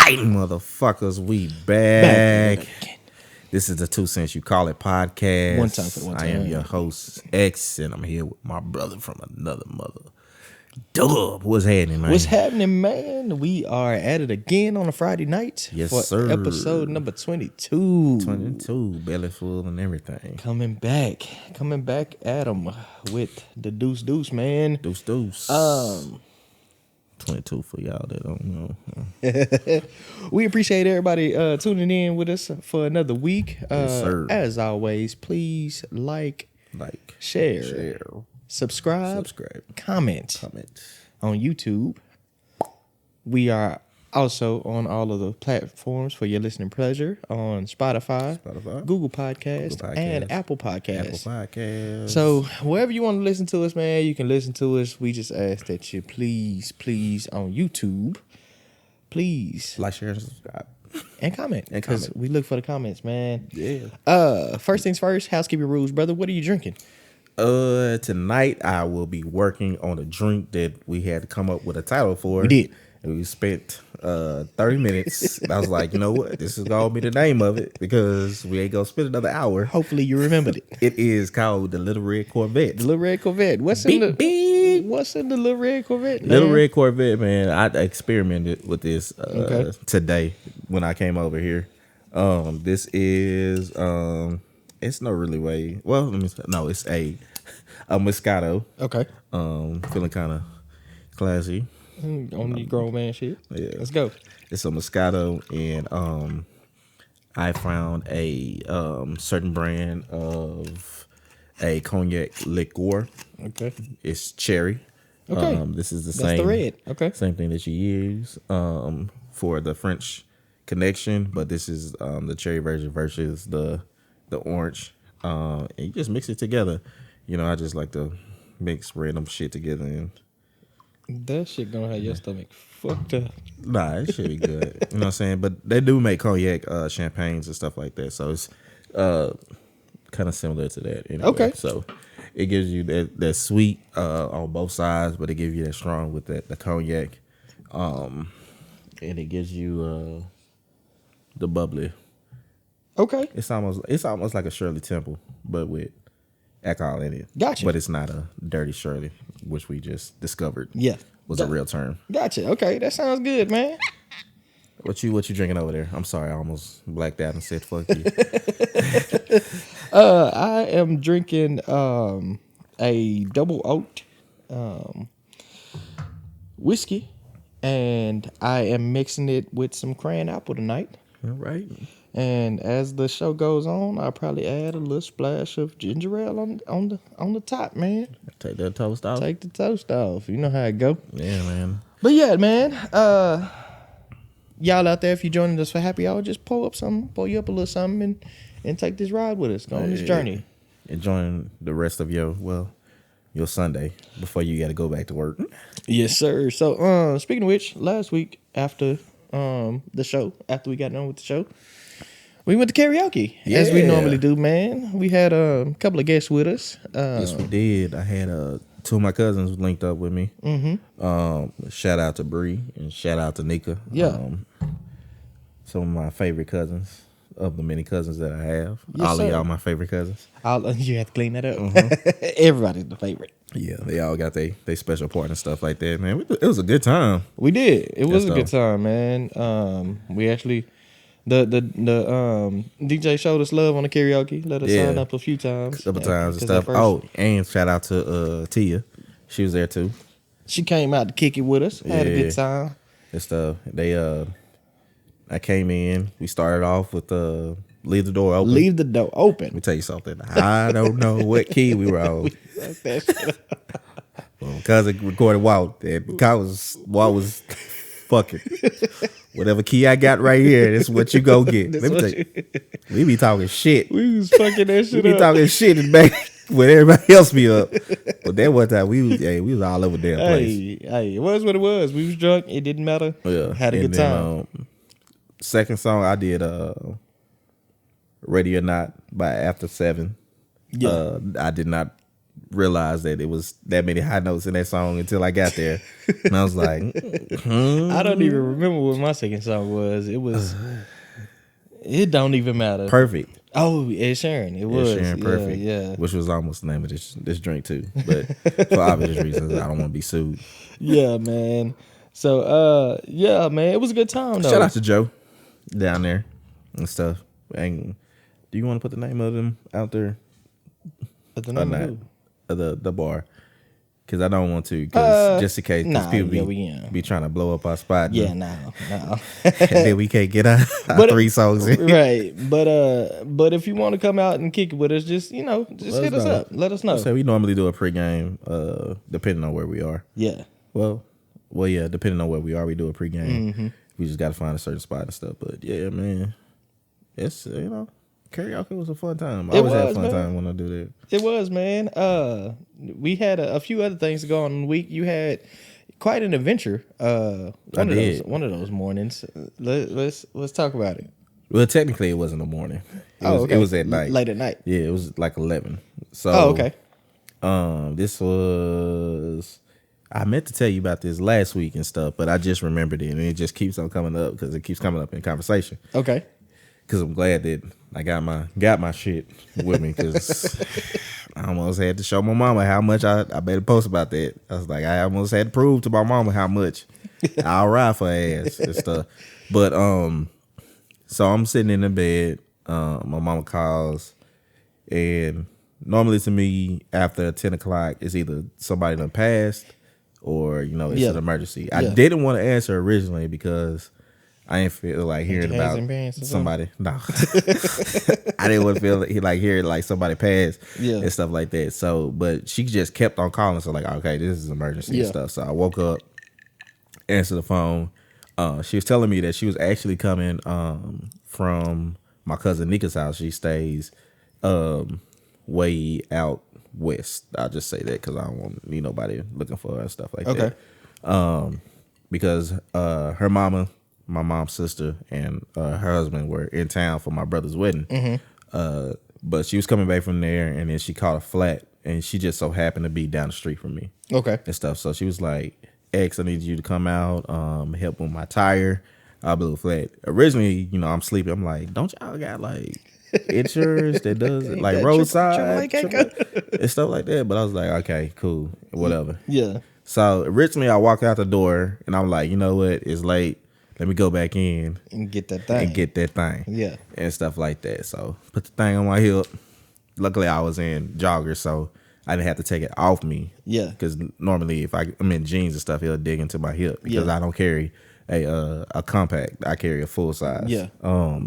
right, motherfuckers, we back. This is the 2 Cents You Call It podcast. One time for the one time. I am your host, X, and I'm here with my brother from another mother. Dub, what's happening, man? What's happening, man? We are at it again on a Friday night. Yes, for sir. Episode number 22. 22, belly full and everything. Coming back at 'em with the deuce, man. Deuce. 22 for y'all that don't know. We appreciate everybody tuning in with us for another week. Yes, sir. As always, please like, share, subscribe, comment on YouTube. We are also on all of the platforms for your listening pleasure on Spotify. Google Podcasts, and Apple Podcasts. So wherever you want to listen to us, man, you can listen to us. We just ask that you please on YouTube, please like, share, and subscribe. And comment. Because we look for the comments, man. Yeah. First things first, housekeeping rules, brother. What are you drinking? Tonight I will be working on a drink that we had to come up with a title for. We did. And we spent 30 minutes. I was like, you know what? This is going to be the name of it because we ain't going to spend another hour. Hopefully you remembered it. It is called the Little Red Corvette. The Little Red Corvette. What's in the Little Red Corvette, man? Little Red Corvette, man. I experimented with this today when I came over here. This is it's no really way. Well, it's a Moscato. Okay. Feeling kind of classy. On the grown man shit. Yeah. Let's go. It's a Moscato, and I found a certain brand of a cognac liqueur. Okay. It's cherry. Okay. This is the That's same. the red. Okay. Same thing that you use for the French connection, but this is the cherry version versus the orange. And you just mix it together. You know, I just like to mix random shit together and. That shit gonna have your stomach fucked up. Nah, it should be good. You know what I'm saying? But they do make cognac champagnes and stuff like that. So it's kind of similar to that. Anyway. Okay. So it gives you that sweet on both sides, but it gives you that strong with the cognac. And it gives you the bubbly. Okay. It's almost like a Shirley Temple, but with alcohol in it. Gotcha. But it's not a dirty Shirley, which we just discovered. Yeah. Was a real term. Gotcha. Okay, that sounds good, man. What you drinking over there? I'm sorry, I almost blacked out and said fuck you. I am drinking a double oaked whiskey, and I am mixing it with some cran apple tonight. All right. And as the show goes on, I'll probably add a little splash of ginger ale on the top, man. Take that toast off. Take the toast off. You know how it go. Yeah, man. But yeah, man. Y'all out there, if you're joining us for happy hour, just pull you up a little something and take this ride with us. Go on this journey. Enjoying the rest of your Sunday before you got to go back to work. Yes, sir. So, speaking of which, last week after the show, after we got done with the show, we went to karaoke, as we normally do, man. We had a couple of guests with us. Yes, we did. I had two of my cousins linked up with me. Mm-hmm. Shout out to Bree and shout out to Nika. Yeah. Some of my favorite cousins of the many cousins that I have. Yes, all sir. of y'all my favorite cousins. You have to clean that up. Everybody's the favorite. Yeah, they all got they special part and stuff like that, man. It was a good time. We did. It was a good time, man. We actually... The DJ showed us love on the karaoke. Let us sign up a few times. A couple times and stuff. And shout out to Tia. She was there too. She came out to kick it with us. Had a good time. And stuff. I came in. We started off with leave the door open. Leave the door open. Let me tell you something. I don't know what key we were on. Well, cousin recorded Walt. And Walt was fucking. Whatever key I got right here, that's what you go get. Let me tell you, we be talking shit. We was fucking that shit up. We be talking shit and back when everybody else be up. But that one time, we was all over the damn place. Hey, it was what it was. We was drunk. It didn't matter. Yeah. Had a good time. Second song, I did Ready or Not by After 7. Yeah. I did not realize that it was that many high notes in that song until I got there, and I was like, I don't even remember what my second song was. It was. It don't even matter. Perfect. Oh, Ed Sheeran. It was Ed Sheeran, Perfect. Yeah. Which was almost the name of this drink too, but for obvious reasons, I don't want to be sued. Yeah, man. So, yeah, man, it was a good time though. Shout out to Joe down there and stuff. And do you want to put the name of them out there? The name of who? The bar. Because I don't want to. Because just in case, people be trying to blow up our spot. Yeah, no. And then we can't get our 3 songs in. Right. But if you want to come out and kick it with us, just hit us up. Let us know. So we normally do a pregame, depending on where we are. Yeah. Well, yeah, depending on where we are, we do a pregame. Mm-hmm. We just got to find a certain spot and stuff. But yeah, man, it's, karaoke was a fun time. I always have a fun time when I do that. It was, man. We had a few other things to go on in the week. You had quite an adventure. One of those mornings. Let's talk about it. Well, technically, it wasn't a morning. It was at night. Late at night. Yeah, it was like 11. So, okay. This was. I meant to tell you about this last week and stuff, but I just remembered it, and it just keeps on coming up because it keeps coming up in conversation. Okay. Because I'm glad that I got my shit with me, because I almost had to show my mama how much I made a post about that. I was like, I almost had to prove to my mama how much I'll ride for her ass and stuff. But so I'm sitting in the bed. My mama calls, and normally to me after 10 o'clock, it's either somebody done passed or it's an emergency. I didn't want to answer originally because I didn't feel like hearing about somebody. No, I didn't want to feel like hearing like somebody passed and stuff like that. So, but she just kept on calling. So like, okay, this is emergency and stuff. So I woke up, answered the phone. She was telling me that she was actually coming from my cousin Nika's house. She stays way out west. I'll just say that because I don't need nobody looking for her and stuff like that. Because her mama, my mom's sister, and her husband were in town for my brother's wedding. Mm-hmm. But she was coming back from there, and then she caught a flat, and she just so happened to be down the street from me. Okay. And stuff. So she was like, X, I need you to come out, help with my tire. I blew a flat. Originally, I'm sleeping. I'm like, don't y'all got like insurance that does it, like roadside and stuff like that? But I was like, okay, cool, whatever. Yeah. So originally I walked out the door and I'm like, you know what? It's late. Let me go back in and get that thing. Yeah. And stuff like that. So put the thing on my hip. Luckily I was in joggers, so I didn't have to take it off me. Yeah. Because normally if I'm in jeans and stuff, it'll dig into my hip because I don't carry a compact. I carry a full size. Yeah.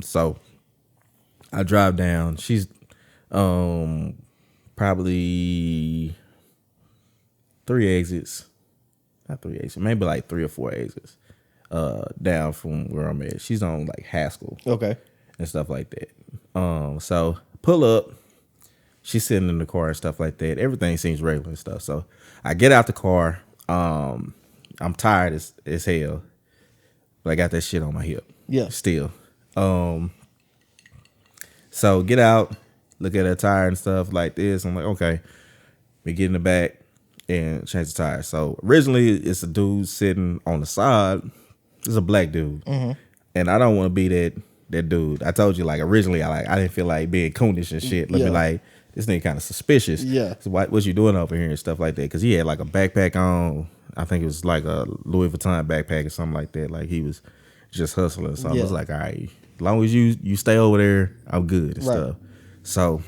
So I drive down. She's probably 3 exits. Not 3 exits, maybe like 3 or 4 exits down from where I'm at. She's on like Haskell. Okay. And stuff like that. So pull up. She's sitting in the car and stuff like that. Everything seems regular and stuff. So I get out the car. I'm tired as hell, but I got that shit on my hip. Yeah. Still. So get out, look at her tire and stuff like this. I'm like, okay. We get in the back and change the tire. So originally it's a dude sitting on the side. It's a black dude. Mm-hmm. And I don't want to be that dude. I told you, like, originally I didn't feel like being coonish and shit. Let me like, this nigga kind of suspicious. Yeah. So what you doing over here and stuff like that? Because he had like a backpack on. I think it was like a Louis Vuitton backpack or something like that. Like he was just hustling. So I was like, all right, as long as you stay over there, I'm good and stuff. So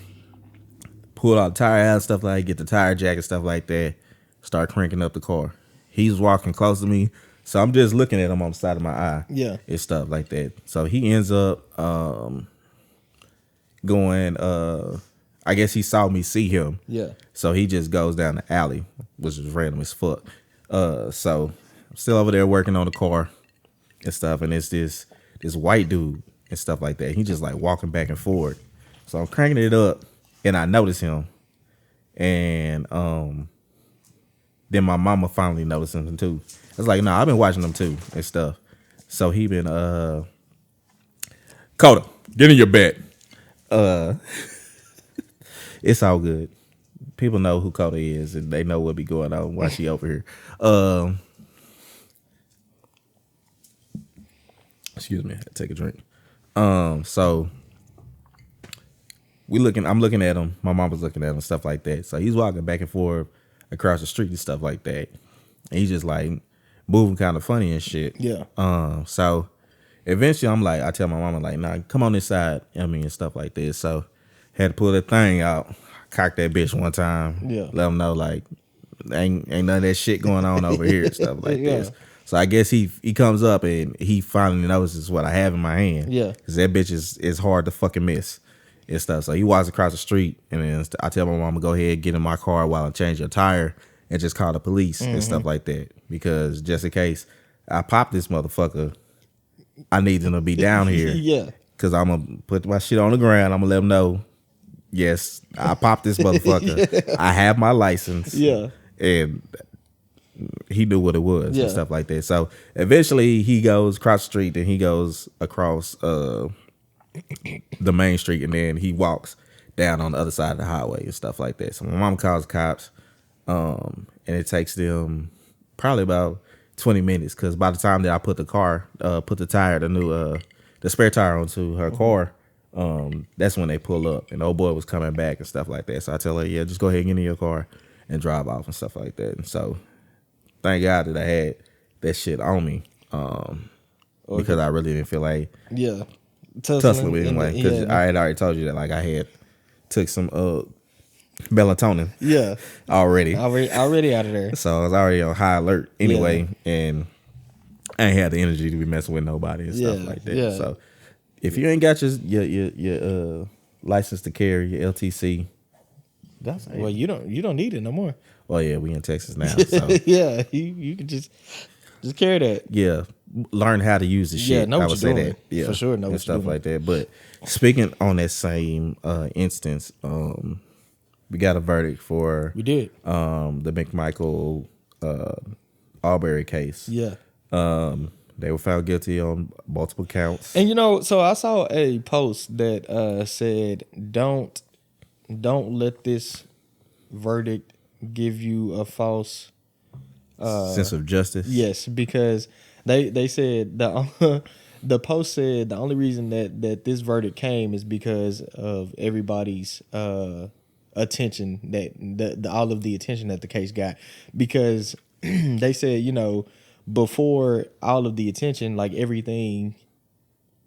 pull out the tire out and stuff like that, get the tire jack and stuff like that, start cranking up the car. He's walking close to me. So I'm just looking at him on the side of my eye. Yeah. And stuff like that. So he ends up going, I guess he saw me see him. Yeah. So he just goes down the alley, which is random as fuck. So I'm still over there working on the car and stuff, and it's this white dude and stuff like that. He just like walking back and forth. So I'm cranking it up, and I notice him, and then my mama finally noticed him too. I was like, I've been watching him too and stuff. So he been Dakota, get in your bed. It's all good. people know who Dakota is, and they know what be going on while she over here. Excuse me, I had to take a drink. So I'm looking at him. My mom was looking at him, stuff like that. So he's walking back and forth across the street and stuff like that. And he's just like moving kind of funny and shit. Yeah. So eventually I tell my mama like, nah, come on this side. I mean, and stuff like this. So had to pull that thing out, cock that bitch one time. Yeah. Let him know like ain't none of that shit going on over here and stuff like this. So I guess he comes up and he finally notices what I have in my hand. Yeah. Because that bitch is hard to fucking miss and stuff. So he walks across the street and then I tell my mama, go ahead, get in my car while I change your tire and just call the police and stuff like that. Because just in case I pop this motherfucker, I need them to be down here. Yeah. Because I'm going to put my shit on the ground. I'm going to let them know, yes, I popped this motherfucker. Yeah. I have my license. Yeah. And he knew what it was and stuff like that. So eventually he goes across the street and he goes across the main street and then he walks down on the other side of the highway and stuff like that. So my mom calls the cops and it takes them probably about 20 minutes because by the time that I put the spare tire onto her car, that's when they pull up and the old boy was coming back and stuff like that. So I tell her, yeah, just go ahead and get in your car and drive off and stuff like that. And so thank God that I had that shit on me because I really didn't feel like tussling with him. Because I had already told you that like I had took some melatonin already out of there. So I was already on high alert anyway, and I ain't had the energy to be messing with nobody and stuff like that. Yeah. So if you ain't got your license to carry, your LTC, well, you don't need it no more. Well, yeah, we in Texas now. So. Yeah, you can just carry that. Yeah, learn how to use the shit. Yeah, know what I would you're say doing. that. Yeah, for sure, know and what stuff you're doing. like that. But speaking on that same instance, we got a verdict for we did the McMichael Arbery case. Yeah, they were found guilty on multiple counts. And so I saw a post that said, "Don't let this verdict give you a false sense of justice." Yes, because they said the post said the only reason that this verdict came is because of everybody's attention that all of the attention that the case got, because they said before all of the attention, like everything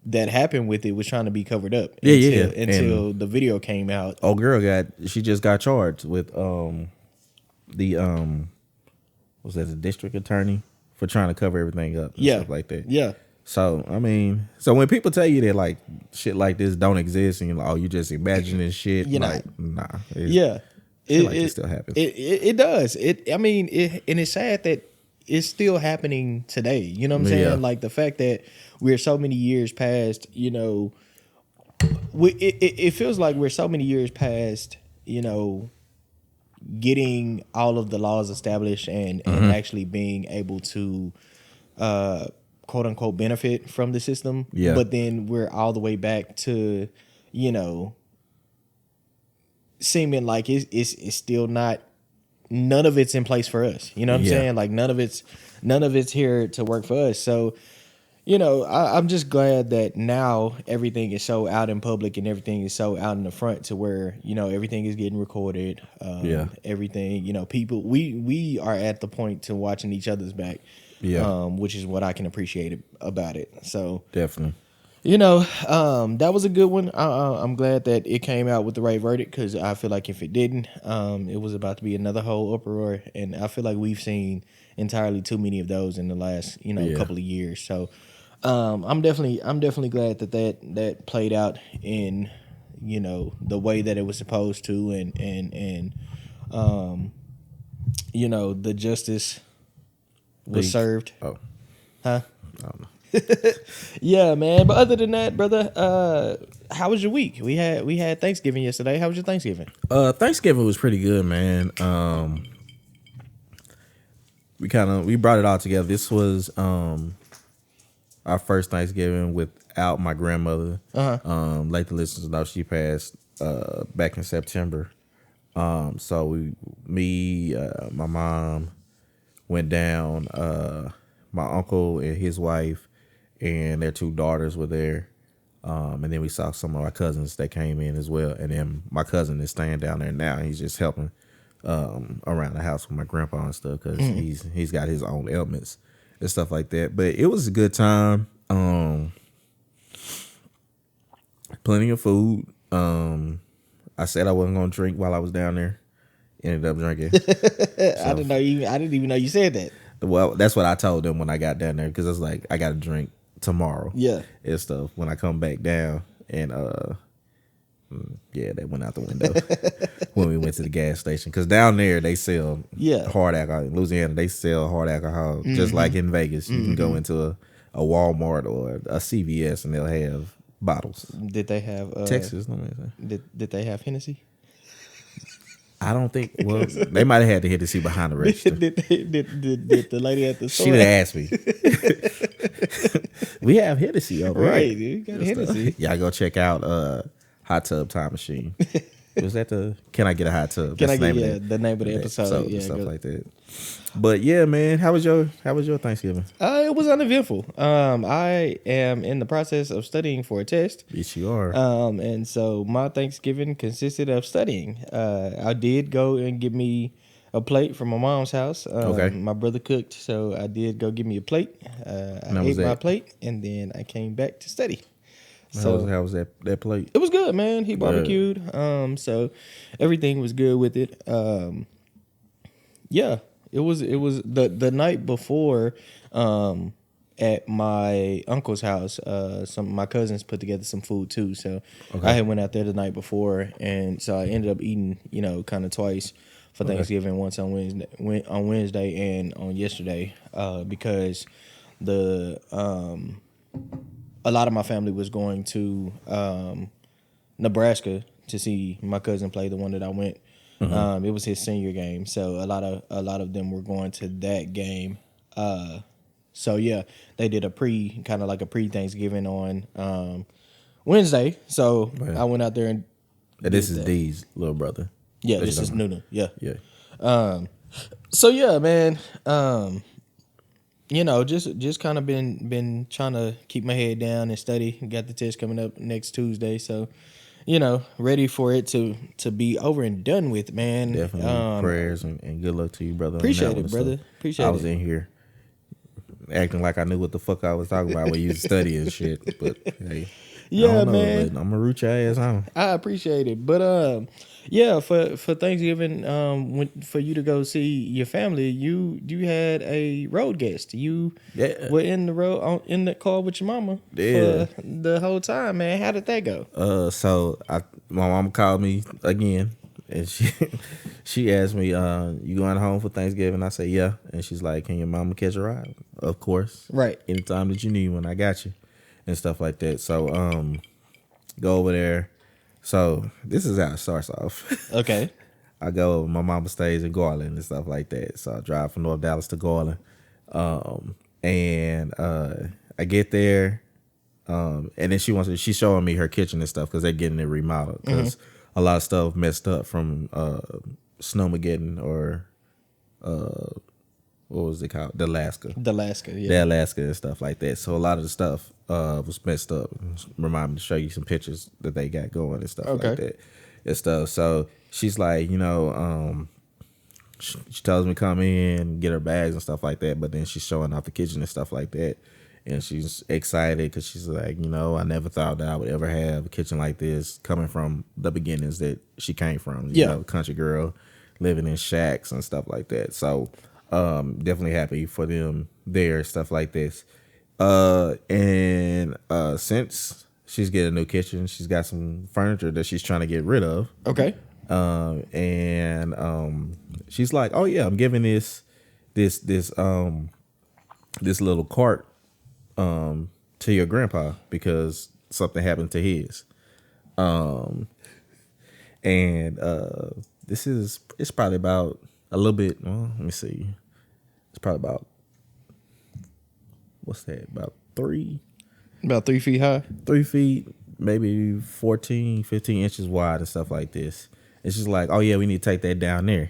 that happened with it was trying to be covered up until the video came out. Oh, girl she just got charged with was that the district attorney for trying to cover everything up and stuff like that. Yeah. So I mean, when people tell you that like shit like this don't exist and you're like, oh, you just imagining shit, like nah. It still happens. It does. And it's sad that it's still happening today. You know what I'm saying? Yeah. Like the fact that we're so many years past, it feels like we're so many years past, getting all of the laws established and actually being able to quote unquote benefit from the system. Yeah. But then we're all the way back to, seeming like it's still not, none of it's in place for us. You know what I'm saying? Like none of it's here to work for us. So, I'm just glad that now everything is so out in public and everything is so out in the front to where, everything is getting recorded. Everything, people, we are at the point to watching each other's back. Yeah. Which is what I can appreciate about it. So definitely. That was a good one. I'm glad that it came out with the right verdict, because I feel like if it didn't, it was about to be another whole uproar. And I feel like we've seen entirely too many of those in the last, couple of years. So I'm definitely glad that played out in, the way that it was supposed to, and the justice was served. Oh. Huh? I don't know. Yeah, man. But other than that, brother, how was your week? We had Thanksgiving yesterday. How was your Thanksgiving? Thanksgiving was pretty good, man. We brought it all together. This was our first Thanksgiving without my grandmother. Like the listeners know, she passed back in September. So my mom went down. My uncle and his wife and their two daughters were there. And then we saw some of our cousins that came in as well. And then my cousin is staying down there now. He's just helping around the house with my grandpa and stuff because he's got his own ailments and stuff like that. But it was a good time. Plenty of food. I said I wasn't gonna drink while I was down there. Ended up drinking. I didn't even know you said that. Well, that's what I told them when I got down there because I was like, I got to drink tomorrow. Yeah, and stuff when I come back down. And yeah, that went out the window when we went to the gas station because down there they sell hard alcohol. In Louisiana, they sell hard alcohol just like in Vegas. You can go into a Walmart or a CVS and they'll have bottles. Did they have Texas? Did they have Hennessy? I don't think. Well, they might have had the Hennessy behind the register. did the lady at the store? She would ask me. We have Hennessy over here. Right, you got Hennessy. Y'all go check out Hot Tub Time Machine. Was that the? Can I get a hot tub? Can I get the name of the episode? Yeah, stuff like that. But yeah, man, how was your Thanksgiving? It was uneventful. I am in the process of studying for a test. Yes, you are. And so my Thanksgiving consisted of studying. I did go and get me a plate from my mom's house. Okay. My brother cooked, so I did go get me a plate. I ate my plate, and then I came back to study. So how was that plate? It was good, man. He barbecued. So everything was good with it. Yeah. It was the night before at my uncle's house. Some of my cousins put together some food too. So I had went out there the night before, and so I ended up eating, kind of twice for Thanksgiving. Once on Wednesday and on yesterday, because a lot of my family was going to Nebraska to see my cousin play, the one that I went. It was his senior game, so a lot of them were going to that game. So yeah, they did a pre-Thanksgiving on Wednesday. So I went out there and this is D's little brother. Yeah, this is Nuna. Yeah. So yeah, man. Just kind of been trying to keep my head down and study. Got the test coming up next Tuesday, so ready for it to be over and done with, man. Definitely prayers and good luck to you, brother. Appreciate it, brother. Appreciate it. I was in here acting like I knew what the fuck I was talking about when you study and shit, but hey. Yeah, man. I'm gonna root your ass on. I appreciate it, but yeah, for Thanksgiving, for you to go see your family, you had a road guest. You were in the car with your mama for the whole time, man. How did that go? So my mom called me again, and she asked me, "You going home for Thanksgiving?" I said, "Yeah," and she's like, "Can your mama catch a ride?" Of course, right. Anytime that you need one, I got you. And stuff like that. So go over there. So this is how it starts off. Okay. I go, my mama stays in Garland and stuff like that. So I drive from North Dallas to Garland. And I get there. And then she's showing me her kitchen and stuff because they're getting it remodeled. Because a lot of stuff messed up from Snowmageddon or what was it called? The Alaska, yeah. The Alaska and stuff like that. So a lot of the stuff was messed up. Remind me to show you some pictures that they got going and stuff like that and stuff. So she's like, she tells me to come in, get her bags and stuff like that. But then she's showing off the kitchen and stuff like that. And she's excited because she's like, I never thought that I would ever have a kitchen like this coming from the beginnings that she came from. You know, country girl living in shacks and stuff like that. So definitely happy for them there, stuff like this. And since she's getting a new kitchen, she's got some furniture that she's trying to get rid of. Okay. And she's like, "Oh yeah, I'm giving this little cart to your grandpa because something happened to his." It's probably about a little bit. Well, let me see. It's probably about, what's that? About 3 feet high. 3 feet, maybe 14, 15 inches wide and stuff like this It's just like, oh yeah, we need to take that down there.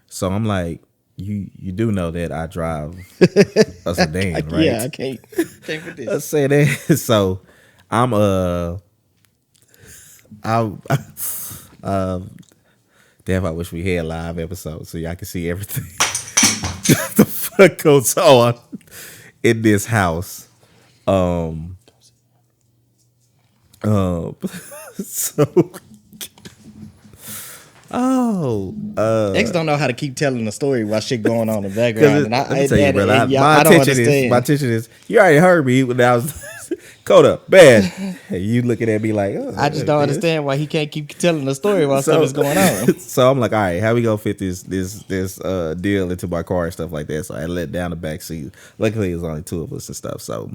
So I'm like, you do know that I drive a sedan, right? Yeah, I can't with this. Let's say that. So I'm damn, I wish we had live episodes so y'all can see everything. The fuck goes on in this house. So X don't know how to keep telling the story while shit going on in the background. And let me tell you, brother, I don't understand. My attention is, you already heard me when I was Dakota, bad. Hey, you looking at me like, oh, I just don't understand why he can't keep telling the story while stuff is going on. So I'm like, all right, how we gonna fit this deal into my car and stuff like that? So I let down the back seat. Luckily, it was only two of us and stuff. So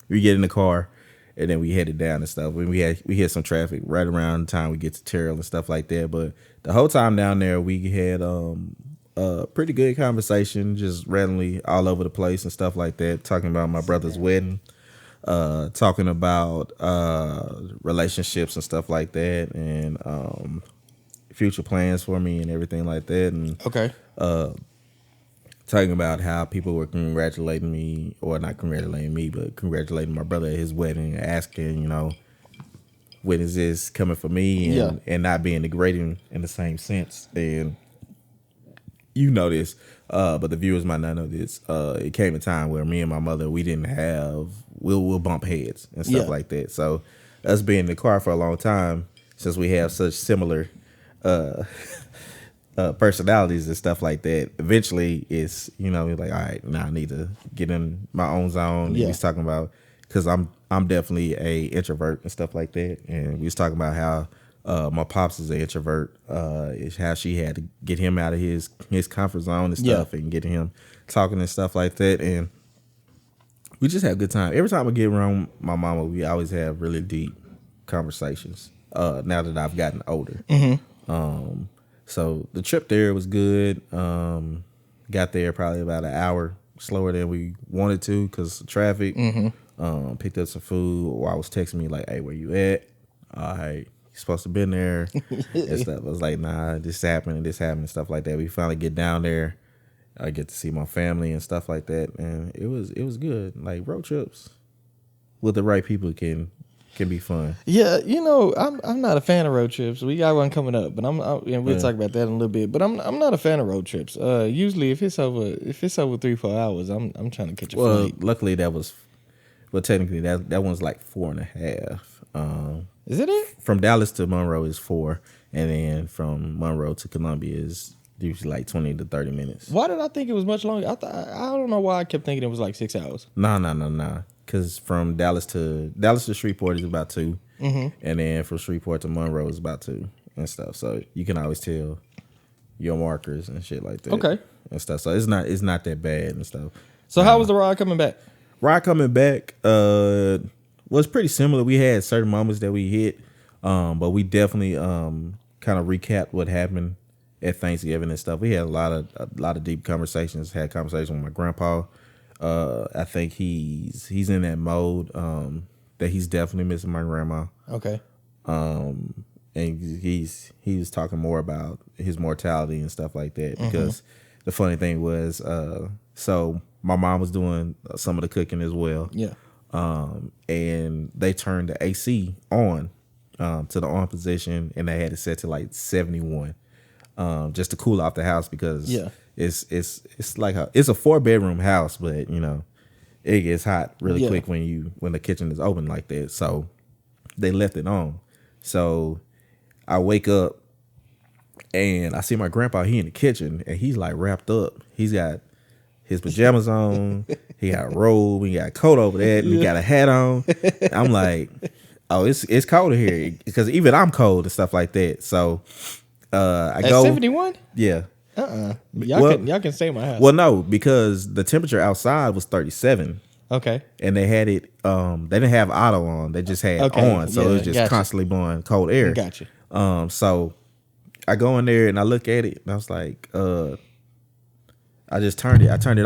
we get in the car and then we headed down and stuff. And we hit some traffic right around the time we get to Terrell and stuff like that. But the whole time down there, we had a pretty good conversation, just randomly all over the place and stuff like that, talking about my brother's wedding. Talking about relationships and stuff like that, and future plans for me and everything like that, and talking about how people were congratulating me, or not congratulating me, but congratulating my brother at his wedding, asking, when is this coming for me, and not being degrading in the same sense. And this, but the viewers might not know this. It came a time where me and my mother, we didn't have, we'll bump heads and stuff like that. So us being in the car for a long time, since we have such similar personalities and stuff like that, eventually it's, we're like, all right, now I need to get in my own zone. Yeah. He's talking about, because I'm definitely a introvert and stuff like that. And we was talking about how my pops is an introvert. Is how she had to get him out of his comfort zone and stuff, and getting him talking and stuff like that. And we just have a good time. Every time I get around my mama, we always have really deep conversations. Now that I've gotten older, so the trip there was good. Got there probably about an hour slower than we wanted to because of traffic. Picked up some food. Or I was texting me like, "Hey, where you at? All right, you're supposed to been there." And stuff. I was like, "Nah, this happened and stuff like that." We finally get down there. I get to see my family and stuff like that, and it was good. Like, road trips with the right people can be fun. Yeah, I'm not a fan of road trips. We got one coming up, but we'll talk about that in a little bit. But I'm not a fan of road trips. Usually, if it's over 3-4 hours, I'm trying to catch a flight. Luckily technically that one's like 4.5. Is it? From Dallas to Monroe is 4, and then from Monroe to Columbia is usually like 20 to 30 minutes. Why did I think it was much longer? I don't know why I kept thinking it was like 6 hours. No. Because from Dallas to Shreveport is about 2, and then from Shreveport to Monroe is about 2 and stuff. So you can always tell your markers and shit like that. Okay. And stuff. So it's not that bad and stuff. So how was the ride coming back? Ride coming back was pretty similar. We had certain moments that we hit, but we definitely kind of recapped what happened at Thanksgiving and stuff. We had a lot of deep conversations. Had conversations with my grandpa. I think he's in that mode that he's definitely missing my grandma. Okay. And he was talking more about his mortality and stuff like that, because the funny thing was, so my mom was doing some of the cooking as well. Yeah. And they turned the AC on to the on position, and they had it set to like 71. Just to cool off the house, because it's like it's a 4-bedroom house, but it gets hot really quick when the kitchen is open like that. So they left it on. So I wake up and I see my grandpa. He in the kitchen and he's like wrapped up. He's got his pajamas on. He got a robe. He got a coat over that, and he got a hat on. I'm like, oh, it's cold in here, because even I'm cold and stuff like that. So. I go 71. Yeah. Y'all can stay in my house. Well, no, because the temperature outside was 37. Okay. And they had it. They didn't have auto on. They just had on, so it was just constantly blowing cold air. Gotcha. So I go in there and I look at it and I was like, I just turned it. I turned it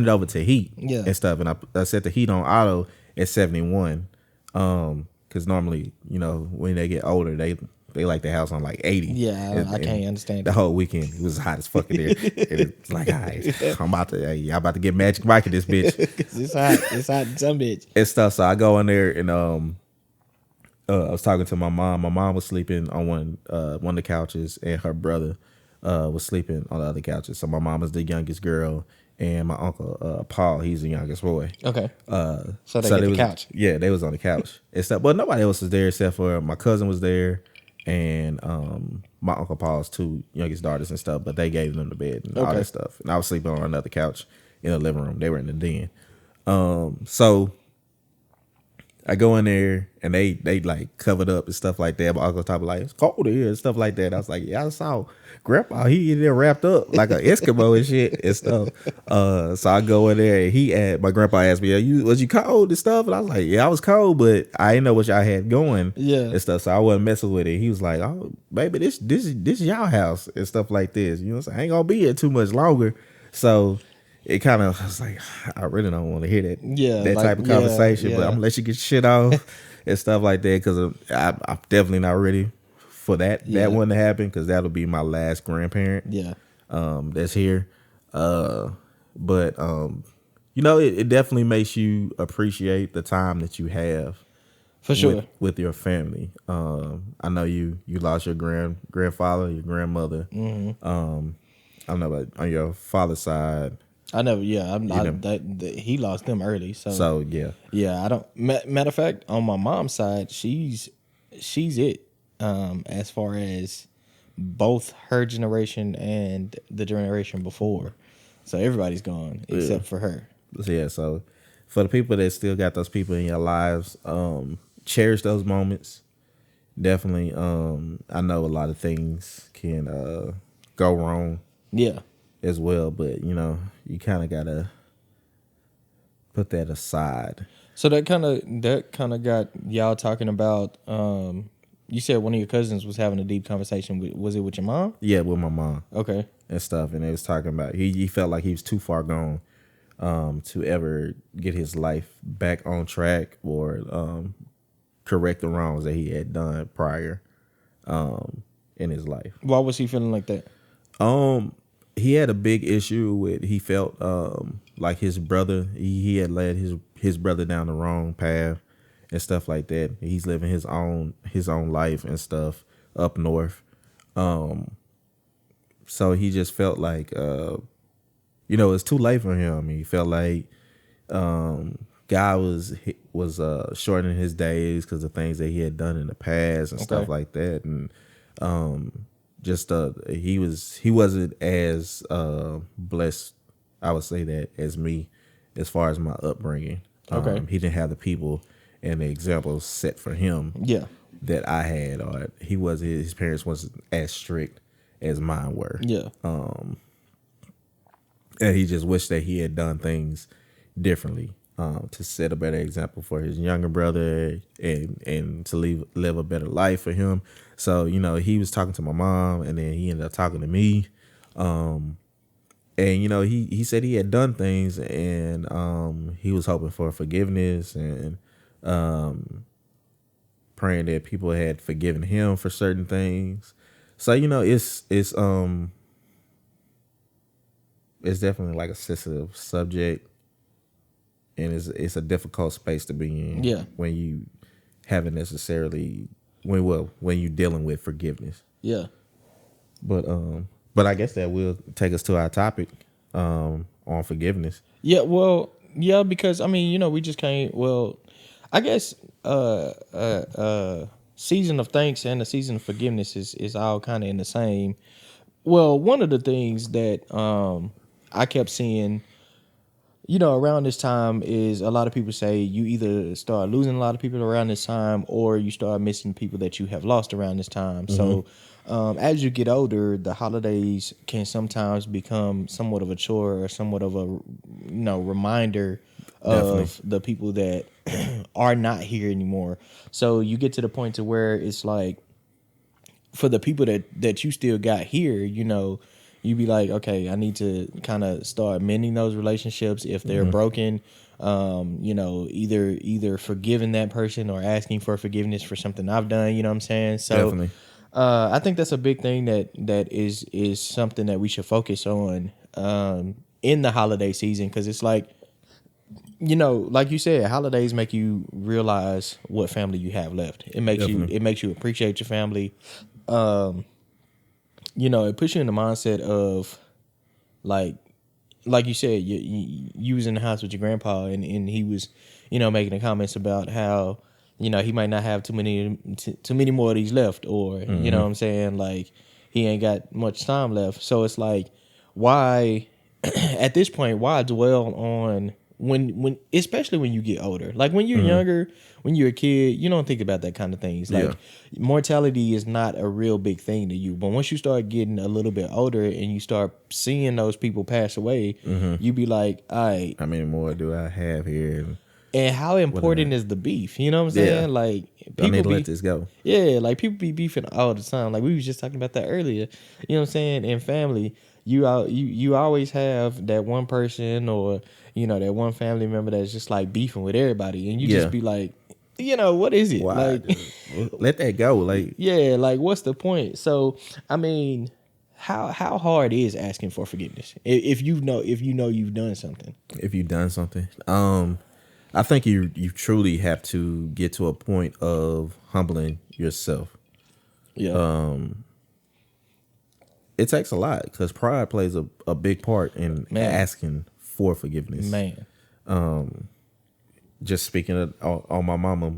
over to heat and stuff, and I set the heat on auto at 71. Because normally, when they get older, they like the house on like 80. Yeah, I can't understand the whole weekend. It was hot as fuck in there. It's like, all right, I'm about to get Magic Mike in this bitch. It's hot. It's hot in some bitch. And stuff. So I go in there and I was talking to my mom. My mom was sleeping on one of the couches, and her brother was sleeping on the other couches. So my mom is the youngest girl, and my uncle Paul, he's the youngest boy. Okay. So they get the couch. Yeah, they was on the couch and stuff. But nobody else was there except for my cousin was there, and my uncle Paul's two youngest daughters and stuff. But they gave them the bed and all that stuff. And I was sleeping on another couch in the living room. They were in the den. So I go in there and they like covered up and stuff like that. My uncle talking like, it's cold in here and stuff like that. I was like, yeah, I saw Grandpa. He in there wrapped up like an Eskimo and shit and stuff. So I go in there and my grandpa asked me, was you cold and stuff? And I was like, yeah, I was cold, but I didn't know what y'all had going and stuff. So I wasn't messing with it. He was like, oh, baby, this is y'all house and stuff like this. You know what I'm saying? I ain't gonna be here too much longer. So it kind of, I was like, I really don't want to hear that type of conversation, but I'm gonna let you get shit off and stuff like that because I'm definitely not ready for that one to happen because that'll be my last grandparent. That's here. But it definitely makes you appreciate the time that you have for sure with your family. I know you lost your grandfather, your grandmother. I don't know about on your father's side. I never, he lost them early. So yeah. I don't. Matter of fact, on my mom's side, she's it. As far as both her generation and the generation before, so everybody's gone except for her. Yeah. So for the people that still got those people in your lives, cherish those moments. Definitely. I know a lot of things can go wrong. Yeah. As well, but you kind of gotta put that aside. So that kind of got y'all talking about. You said one of your cousins was having a deep conversation. Was it with your mom? Yeah, with my mom. Okay. And stuff, and they was talking about he felt like he was too far gone to ever get his life back on track or correct the wrongs that he had done prior in his life. Why was he feeling like that? He had a big issue with, he felt like his brother, he had led his brother down the wrong path and stuff like that. He's living his own life and stuff up north. So he just felt like, it's too late for him. He felt like God was shortening his days because of things that he had done in the past and stuff like that. And he wasn't as blessed, I would say that, as me as far as my upbringing. He didn't have the people and the examples set for him that I had, or his parents wasn't as strict as mine were. And he just wished that he had done things differently to set a better example for his younger brother and to live a better life for him. So, he was talking to my mom, and then he ended up talking to me. And, he said he had done things, and he was hoping for forgiveness and praying that people had forgiven him for certain things. So, it's definitely like a sensitive subject, and it's a difficult space to be in when you haven't necessarily when you're dealing with forgiveness. But I guess that will take us to our topic on forgiveness. Because we just can't. Well, I guess season of thanks and the season of forgiveness is all kind of in the same. Well, one of the things that I kept seeing, around this time is a lot of people say you either start losing a lot of people around this time or you start missing people that you have lost around this time. Mm-hmm. So as you get older, the holidays can sometimes become somewhat of a chore or somewhat of a reminder of the people that are not here anymore. So you get to the point to where it's like, for the people that you still got here, you be like, okay, I need to kind of start mending those relationships if they're broken. Either forgiving that person or asking for forgiveness for something I've done. You know what I'm saying? So, I think that's a big thing that is something that we should focus on in the holiday season, because it's like, like you said, holidays make you realize what family you have left. It makes you appreciate your family. It puts you in the mindset of like you said, you was in the house with your grandpa, and he was, making the comments about how, he might not have too many more of these left, or you know what I'm saying, like he ain't got much time left. So it's like, why at this point, why dwell on when especially when you get older? Like when you're younger, when you're a kid, you don't think about that kind of things. Like mortality is not a real big thing to you. But once you start getting a little bit older and you start seeing those people pass away, you be like, all right, how many more do I have here? And how important is the beef? You know what I'm saying? Yeah. Like, people I need to let this go. Yeah, like people be beefing all the time. Like we was just talking about that earlier. You know what I'm saying? In family, you always have that one person, or that one family member that's just like beefing with everybody, and you just be like, what is it? Why? Like, let that go. Like, yeah, like what's the point? So I mean, how hard is asking for forgiveness if you know you've done something? If you've done something, I think you truly have to get to a point of humbling yourself. Yeah. It takes a lot, because pride plays a big part in asking for forgiveness. Man. Just speaking on my mama,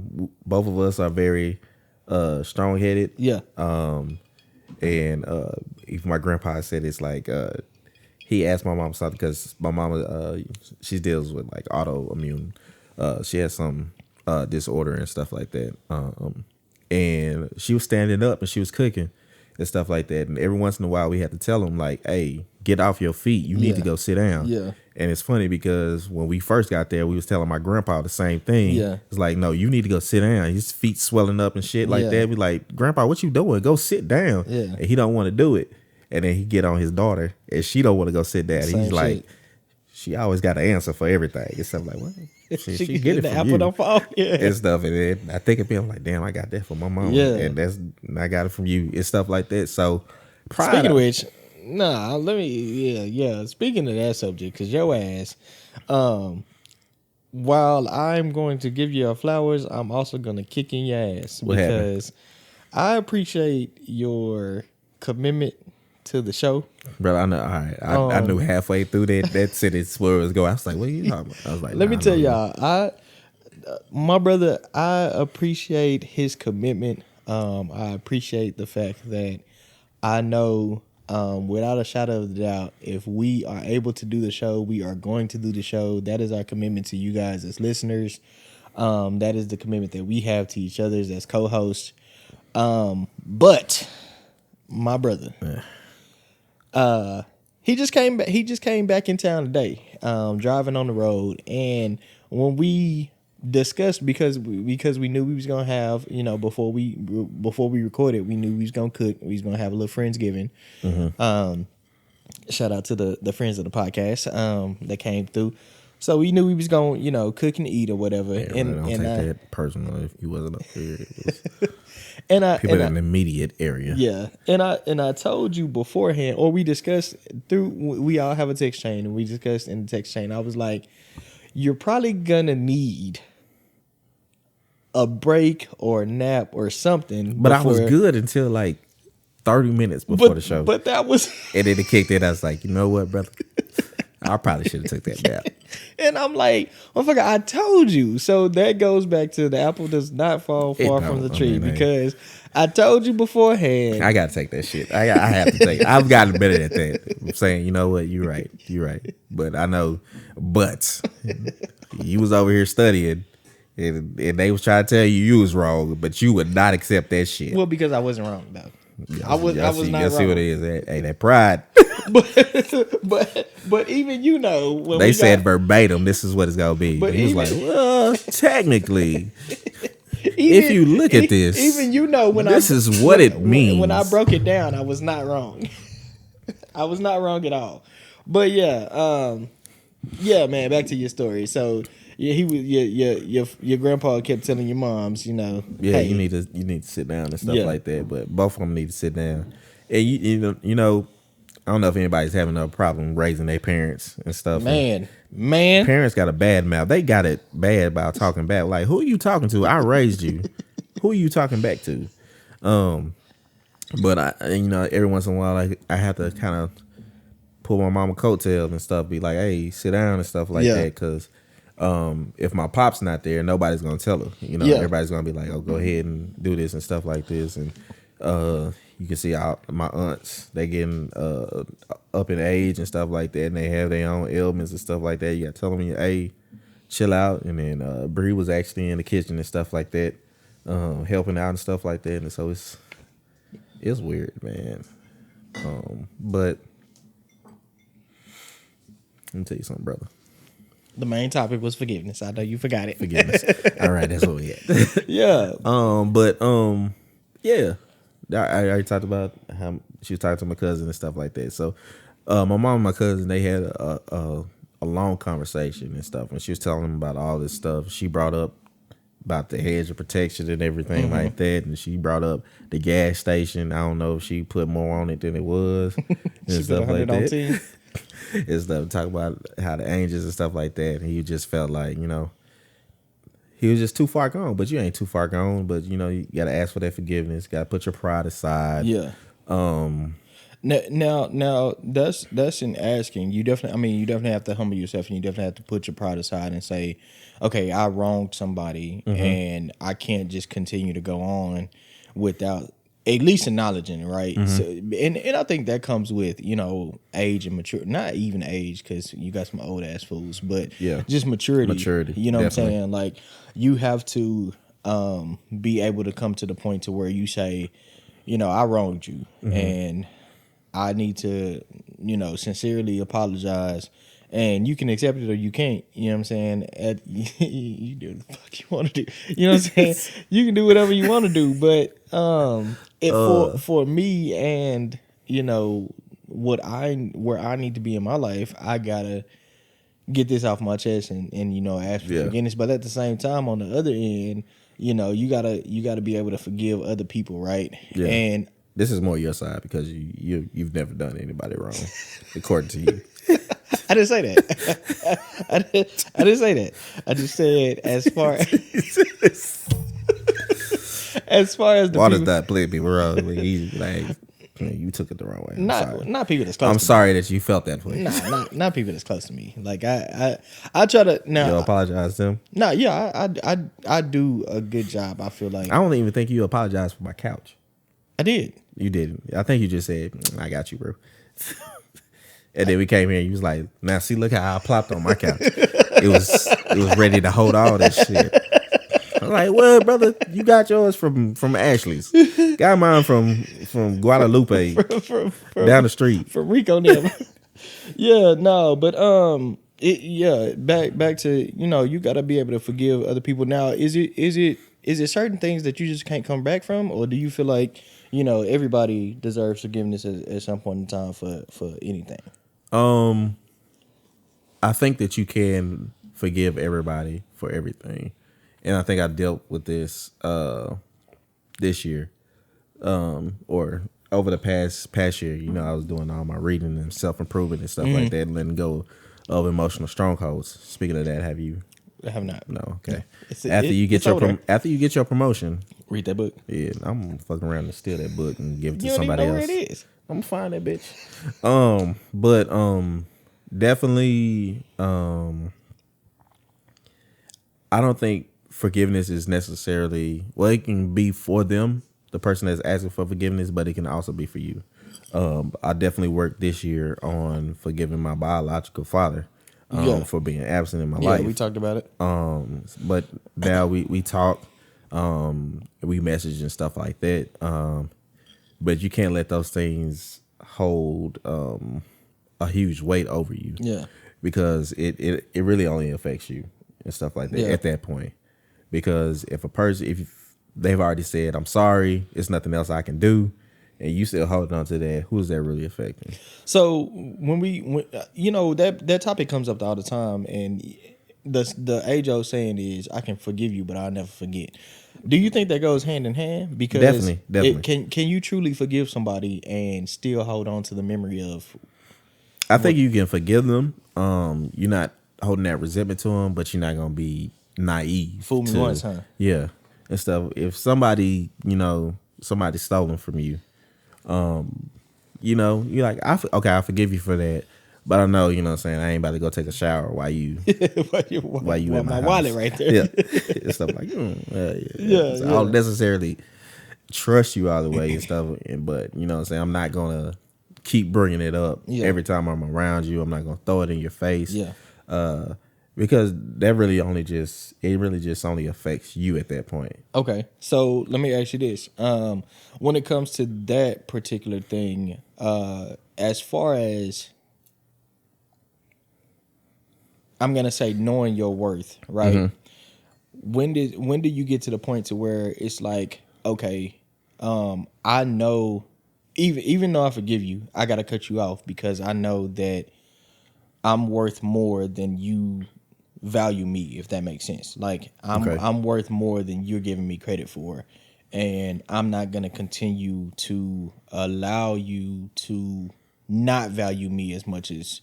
both of us are very strong-headed. Yeah. And even my grandpa said it's like he asked my mom something, because my mama she deals with like autoimmune. She has some disorder and stuff like that. And she was standing up and she was cooking and stuff like that. And every once in a while we had to tell him like, hey, get off your feet. You need to go sit down. Yeah. And it's funny because when we first got there, we was telling my grandpa the same thing. Yeah. It's like, no, you need to go sit down. His feet swelling up and shit like that. We like, Grandpa, what you doing? Go sit down. Yeah. And he don't want to do it. And then he get on his daughter and she don't want to go sit down. Same He's like, shit. she always got an answer for everything. And stuff like, what? She get it the from apple you. don't fall. Yeah. And stuff. And then I think of him like, damn, I got that from my mom. Yeah. And I got it from you and stuff like that. So pride. Speaking of which, Speaking of that subject, because your ass, while I'm going to give you flowers, I'm also going to kick in your ass. What because I appreciate your commitment to the show. Bro, I know. All right, I knew halfway through that sentence where it was going. I was like, "What are you talking about?" I was like, "Let me tell y'all, my brother, I appreciate his commitment. I appreciate the fact that I know, without a shadow of a doubt, if we are able to do the show, we are going to do the show. That is our commitment to you guys as listeners. That is the commitment that we have to each other as co-hosts. But my brother." He just came back. He just came back in town today, driving on the road. And when we discussed, because we knew we was gonna have, before we recorded, we knew we was gonna cook. We was gonna have a little Friendsgiving. Shout out to the friends of the podcast that came through. So we knew we was gonna, cook and eat or whatever. Yeah, don't take that personal if you wasn't up there. People in the immediate area. Yeah, and I told you beforehand, or we discussed we all have a text chain, and we discussed in the text chain. I was like, you're probably gonna need a break or a nap or something. But I was good until like 30 minutes before the show. But that was, and then it kicked in. I was like, you know what, brother? I probably should have took that nap. And I'm like, motherfucker, I told you. So that goes back to the apple does not fall far from the tree, because I told you beforehand. I gotta take that shit. I have to take it. I've gotten better at that. I'm saying, you know what, you're right. But I know, but you was over here studying, and they was trying to tell you was wrong, but you would not accept that shit. Well, because I wasn't wrong though. I was not wrong. You see what it is? Hey, that pride. but even when they said verbatim, this is what it's gonna be. But he was like, well, technically, if you look at this, even when this is what it means. When I broke it down, I was not wrong. I was not wrong at all. But yeah, man. Back to your story. So Yeah, he was. Yeah, your grandpa kept telling your moms, Yeah, hey, you need to sit down and stuff like that. But both of them need to sit down. And you know, I don't know if anybody's having a problem raising their parents and stuff. Man, parents got a bad mouth. They got it bad about talking back. Like, who are you talking to? I raised you. Who are you talking back to? But every once in a while, I have to kind of pull my mama coattails and stuff. Be like, hey, sit down and stuff like that. Because if my pop's not there, nobody's gonna tell her. Everybody's gonna be like, oh, go ahead and do this and stuff like this. And you can see my aunts, they getting up in age and stuff like that, and they have their own ailments and stuff like that. You got to tell them, hey, chill out. And then Bree was actually in the kitchen and stuff like that, helping out and stuff like that. And so it's weird, man. But let me tell you something, brother. The main topic was forgiveness. I know you forgot it. Forgiveness. All right, that's what we had. Yeah. Yeah. I already talked about how she was talking to my cousin and stuff like that. So, my mom and my cousin, they had a long conversation and stuff. And she was telling them about all this stuff. She brought up about the hedge of protection and everything like that. And she brought up the gas station. I don't know if she put more on it than it was and stuff like that. And stuff, talk about how the angels and stuff like that. And he just felt like, he was just too far gone. But you ain't too far gone. But you gotta ask for that forgiveness. Gotta put your pride aside. Yeah. Now that's in asking. You definitely have to humble yourself, and you definitely have to put your pride aside and say, okay, I wronged somebody, and I can't just continue to go on without at least acknowledging, right? So, and I think that comes with age and maturity. Not even age, because you got some old ass fools, but just maturity. You know definitely. What I'm saying? Like, you have to be able to come to the point to where you say, I wronged you, and I need to, sincerely apologize. And you can accept it or you can't. You know what I'm saying? You do what the fuck you want to do. You know what I'm saying? You can do whatever you want to do. But for me and, where I need to be in my life, I got to get this off my chest and ask for forgiveness. But at the same time, on the other end, you gotta be able to forgive other people, right? Yeah. And this is more your side because you've never done anybody wrong, according to you. I didn't say that. I didn't say that. I just said as far as the why people, does that play people wrong? You took it the wrong way. Not people that's close. I'm to sorry me. that you felt that way. Not people that's close to me. Like I try to now. You apologize to them? No, yeah, I do a good job. I feel like I don't even think you apologized for my couch. I did. You didn't. I think you just said, "I got you, bro." And then we came here and you was like, now see, look how I plopped on my couch. It was ready to hold all that shit. I'm like, well, brother, you got yours from Ashley's. Got mine from Guadalupe from down the street. From Rico them. Yeah, no, but back to, you gotta be able to forgive other people. Now, is it certain things that you just can't come back from, or do you feel like, everybody deserves forgiveness at some point in time for anything? I think that you can forgive everybody for everything. And I think I dealt with this this year. Or over the past year, I was doing all my reading and self-improvement and stuff like that, and letting go of emotional strongholds. Speaking of that, have you? I have not. No, okay. After you get your promotion, read that book. Yeah, I'm gonna fuck around and steal that book and give it to somebody else. Where it is. I'm gonna find that bitch. But definitely, I don't think forgiveness is necessarily, well, it can be for them, the person that's asking for forgiveness, but it can also be for you. I definitely worked this year on forgiving my biological father for being absent in my life. Yeah, we talked about it. But now we talk, we message and stuff like that. But you can't let those things hold a huge weight over you. Yeah. Because it really only affects you and stuff like that at that point. Because if they've already said, I'm sorry, it's nothing else I can do, and you still holding on to that, who's that really affecting? So when that topic comes up all the time, and the age old saying is, "I can forgive you, but I'll never forget." Do you think that goes hand in hand? Because definitely. Can you truly forgive somebody and still hold on to the memory of? I think you can forgive them. You're not holding that resentment to them, but you're not gonna be naive. Fool me once, huh? Yeah, and stuff. If somebody, somebody's stolen from you, you're like, okay, I forgive you for that. But I know, what I'm saying, I ain't about to go take a shower while you in my house. Wallet right there. Yeah, stuff like, yeah. So I don't necessarily trust you all the way and stuff, but you know what I'm saying, I'm not gonna keep bringing it up every time I'm around you. I'm not gonna throw it in your face. Yeah. Because that really only just affects you at that point. Okay, so let me ask you this: when it comes to that particular thing, as far as I'm gonna say knowing your worth, right? Mm-hmm. When do you get to the point to where it's like, okay, I know, even though I forgive you, I gotta cut you off because I know that I'm worth more than you value me, if that makes sense. Like I'm worth more than you're giving me credit for, and I'm not gonna continue to allow you to not value me as much as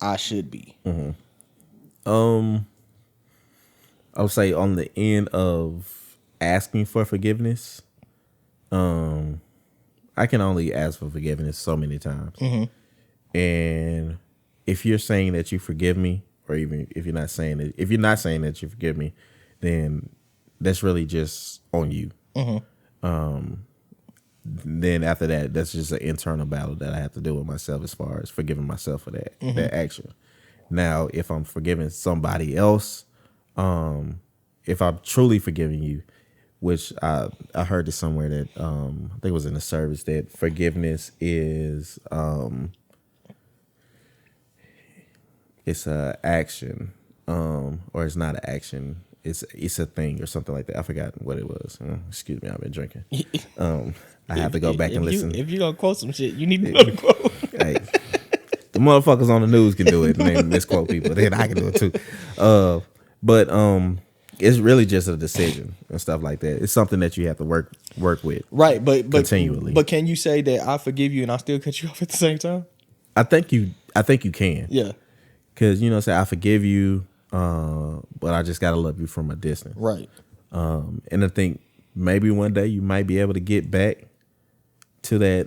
I should be. Mm-hmm. I would say on the end of asking for forgiveness, I can only ask for forgiveness so many times. Mm-hmm. And if you're saying that you forgive me, or even if you're not saying that you forgive me, then that's really just on you. Mm-hmm. Then after that, that's just an internal battle that I have to do with myself as far as forgiving myself for that that action. Now, if I'm forgiving somebody else, if I'm truly forgiving you, which I heard it somewhere that I think it was in a service, that forgiveness is it's a action, or it's not an action. It's a thing or something like that. I forgot what it was. Excuse me, I've been drinking. I have to go back and listen. If you're gonna quote some shit, you need to know the quote. Hey, the motherfuckers on the news can do it and they misquote people. Then I can do it too. But it's really just a decision and stuff like that. It's something that you have to work with, right? But continually. But can you say that I forgive you and I still cut you off at the same time? I think you can. Yeah. Because say I forgive you, but I just gotta love you from a distance, right? And I think maybe one day you might be able to get back to that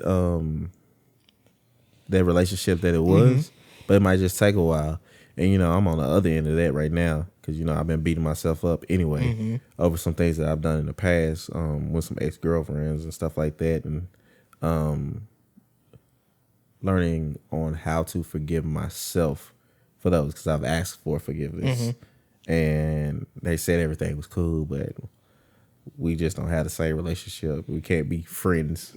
that relationship that it was, but it might just take a while. And I'm on the other end of that right now because I've been beating myself up anyway over some things that I've done in the past with some ex-girlfriends and stuff like that, and learning on how to forgive myself for those, because I've asked for forgiveness and they said everything was cool, but we just don't have the same relationship. We can't be friends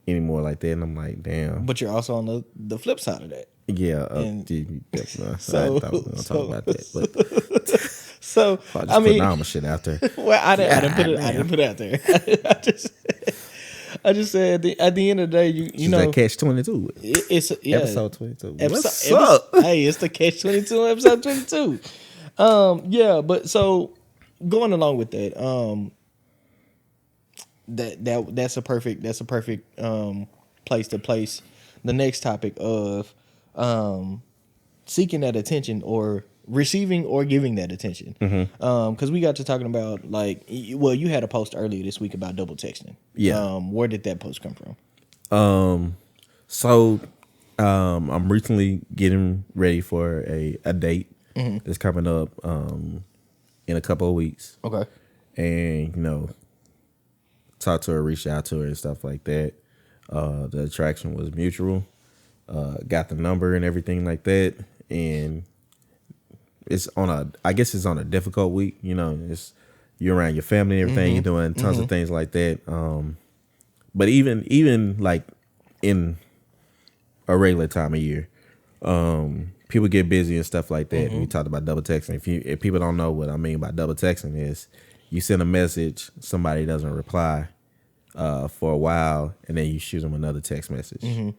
anymore like that. And I'm like, damn. But you're also on the flip side of that. Yeah. So, I thought we were going to talk about that. But so I mean, put Nama shit out there. Well, I didn't put it out there. I just said at the end of the day, you know, that catch-22. It's episode 22. What's up? Hey, it's the catch-22 episode 22. Yeah, but so going along with that, that's a perfect place to place the next topic of seeking that attention or receiving or giving that attention. Because we got to talking about you had a post earlier this week about double texting. Yeah. Where did that post come from? So I'm recently getting ready for a date that's coming up in a couple of weeks. Okay. And talk to her, reach out to her and stuff like that. The attraction was mutual. Got the number and everything like that, and it's on a difficult week. It's you're around your family and everything. You're doing tons of things like that. But even like in a regular time of year, people get busy and stuff like that. We talked about double texting. If people don't know what I mean by double texting, is you send a message, somebody doesn't reply for a while, and then you shoot them another text message.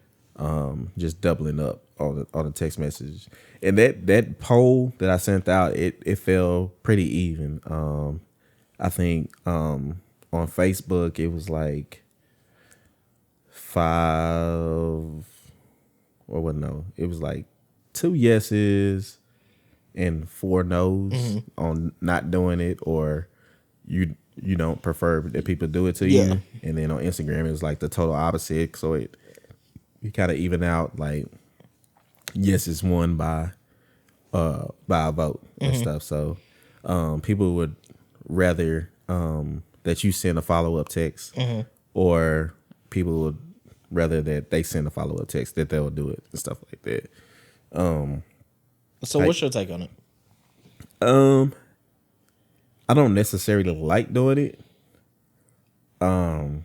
just doubling up on the text message. And that poll that I sent out, it fell pretty even. I think on Facebook it was like 5 or what? No, it was like 2 yeses and 4 nos on not doing it, or you don't prefer that people do it to you. And then on Instagram it was like the total opposite. So it kind of even out, like yes is won by a vote and stuff. So people would rather that you send a follow-up text, or people would rather that they send a follow-up text, that they'll do it and stuff like that. So what's your take on it? I don't necessarily like doing it, but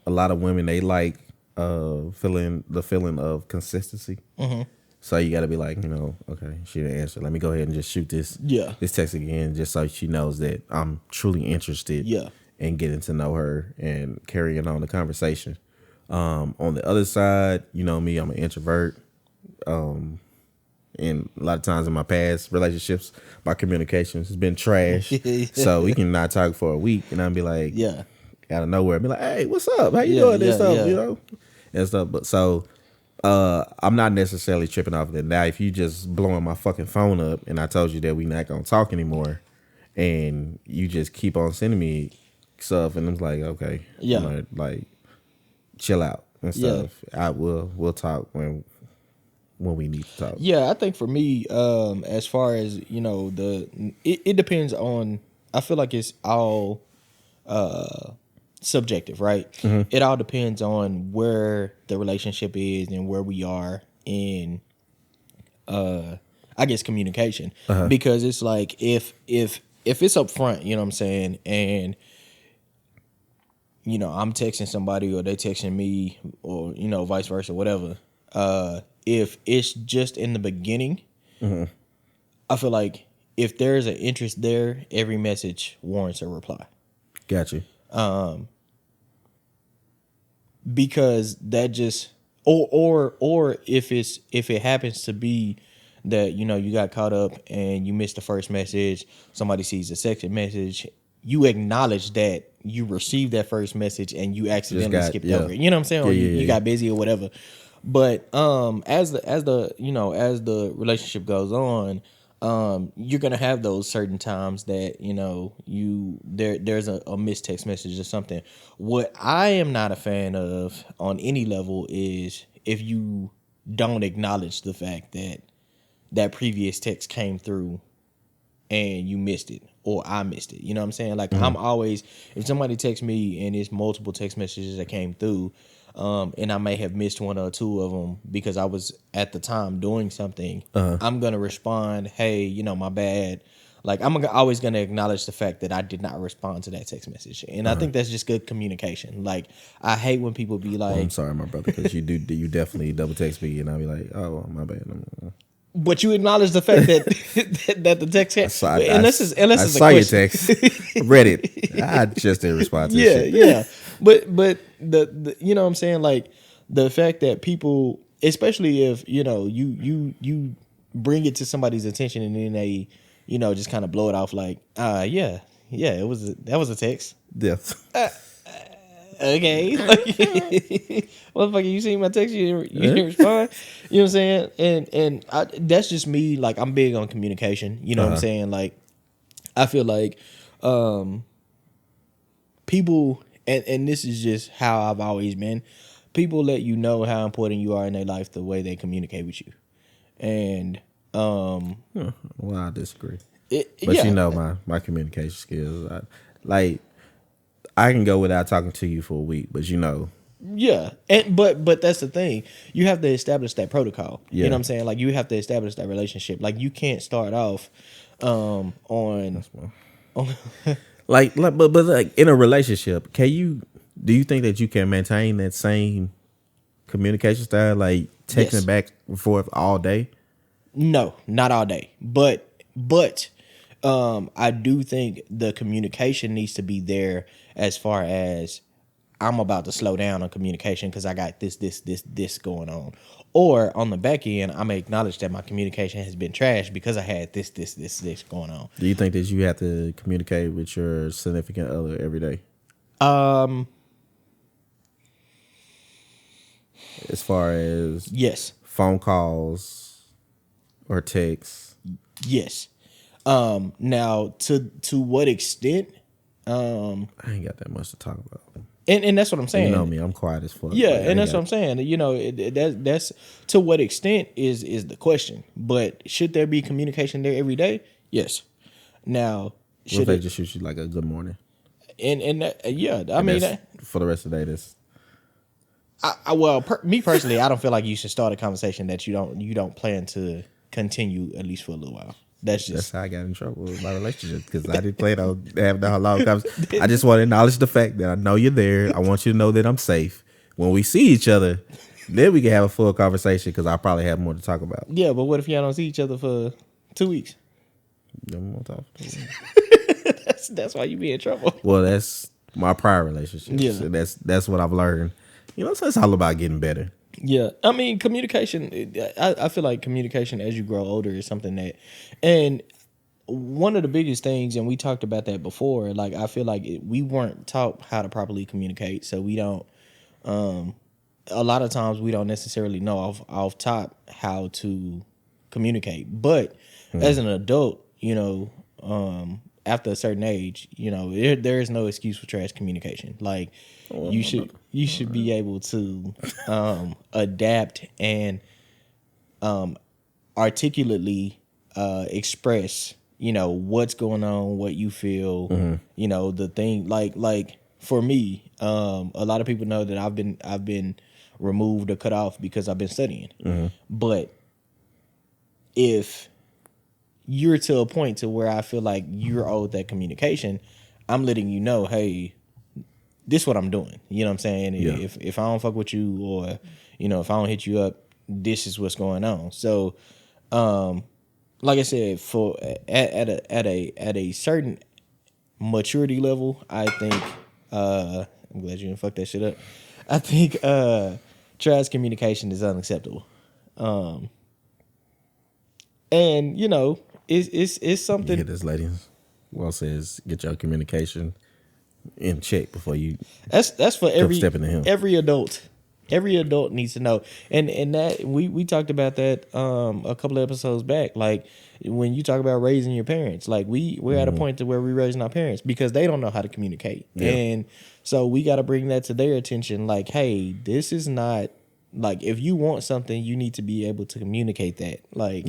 a lot of women, they like feeling of consistency. So you got to be like, okay, she didn't answer. Let me go ahead and just shoot this text again, just so she knows that I'm truly interested in getting to know her and carrying on the conversation. On the other side, you know me, I'm an introvert. And a lot of times in my past relationships, my communication has been trash. So we can not talk for a week, and I'll be like, out of nowhere, I'll be like, hey, what's up? How you doing? This stuff, and stuff. But so I'm not necessarily tripping off of that. Now, if you just blowing my fucking phone up and I told you that we not gonna talk anymore, and you just keep on sending me stuff, and I'm like, okay, like chill out and stuff. We'll talk when we need to talk. Yeah, I think for me, as far as it depends on. I feel like it's all subjective, right? It all depends on where the relationship is and where we are in, I guess, communication. Because it's like if it's up front, you know what I'm saying, and I'm texting somebody or they texting me, or vice versa, whatever. If it's just in the beginning, I feel like if there's an interest there, every message warrants a reply. Gotcha. Because that just or if it happens to be that you got caught up and you missed the first message, somebody sees the second message, you acknowledge that you received that first message and you accidentally skipped over it. You know what I'm saying? Or you got busy or whatever. But as the relationship goes on, you're gonna have those certain times that there's a missed text message or something. What I am not a fan of on any level is if you don't acknowledge the fact that that previous text came through and you missed it, or I missed it. You know what I'm saying? Like I'm always, if somebody texts me and it's multiple text messages that came through, and I may have missed 1 or 2 of them because I was at the time doing something, I'm going to respond, hey, my bad. Like, I'm always going to acknowledge the fact that I did not respond to that text message. And I think that's just good communication. Like, I hate when people be like... I'm sorry, my brother, because you definitely double text me, and I'll be like, oh, my bad. But you acknowledge the fact that that the text unless it's I saw your text, read it. I just didn't respond to it. Yeah. But the you know what I'm saying, like the fact that people, especially if you bring it to somebody's attention and then they just kind of blow it off like that was a text. Yeah. Okay. Motherfucker, you seen my text, you didn't respond. You know what I'm saying? And that's just me. Like, I'm big on communication. You know what I'm saying? Like, I feel like people, and this is just how I've always been, people let you know how important you are in their life the way they communicate with you. And well, I disagree. But my communication skills, I can go without talking to you for a week, but Yeah, but that's the thing. You have to establish that protocol. You know what I'm saying? Like, you have to establish that relationship. Like, you can't start off on like but in a relationship, do you think that you can maintain that same communication style, like texting back and forth all day? No, not all day. But I do think the communication needs to be there as far as I'm about to slow down on communication because I got this going on. Or on the back end, I'm acknowledge that my communication has been trash because I had this going on. Do you think that you have to communicate with your significant other every day? As far as Yes. phone calls or texts? Yes. Now to what extent? I ain't got that much to talk about. And that's what I'm saying. You know me, I'm quiet as fuck. Yeah, and that's what I'm saying. You know, that's to what extent is the question. But should there be communication there every day? Yes. Now, what if they just shoot you like a good morning? And yeah, I mean, for the rest of the day, this. Me personally, I don't feel like you should start a conversation that you don't plan to continue at least for a little while. That's how I got in trouble with my relationship because I didn't plan on having a long conversation. I just want to acknowledge the fact that I know you're there. I want you to know that I'm safe. When we see each other, then we can have a full conversation because I probably have more to talk about. Yeah, but what if y'all don't see each other for 2 weeks? That's why you be in trouble. Well, that's my prior relationship. Yeah, so that's what I've learned. You know, so it's all about getting better. Yeah, I mean, communication. I feel like communication as you grow older is something that, and one of the biggest things, and we talked about that before. Like, I feel like we weren't taught how to properly communicate, so we don't. A lot of times, we don't necessarily know off top how to communicate. But as an adult, you know, after a certain age, you know, there is no excuse for trash communication. Like, you should be able to adapt and articulately express, you know, what's going on, what you feel, you know, the thing. Like for me, a lot of people know that I've been removed or cut off because I've been studying. But if you're to a point to where I feel like you're owed that communication, I'm letting you know, hey, this is what I'm doing. You know what I'm saying? Yeah. If I don't fuck with you, or, you know, if I don't hit you up, this is what's going on. So, like I said, for at a certain maturity level, I think I'm glad you didn't fuck that shit up. I think trash communication is unacceptable. And you know, it's something. You hear this, ladies? Well, says get your communication in check before you. That's for every adult. Every adult needs to know, and that we talked about that a couple of episodes back. Like when you talk about raising your parents, like we're at a point to where we're raising our parents because they don't know how to communicate, and so we got to bring that to their attention. Like, hey, this is not like if you want something, you need to be able to communicate that. Like,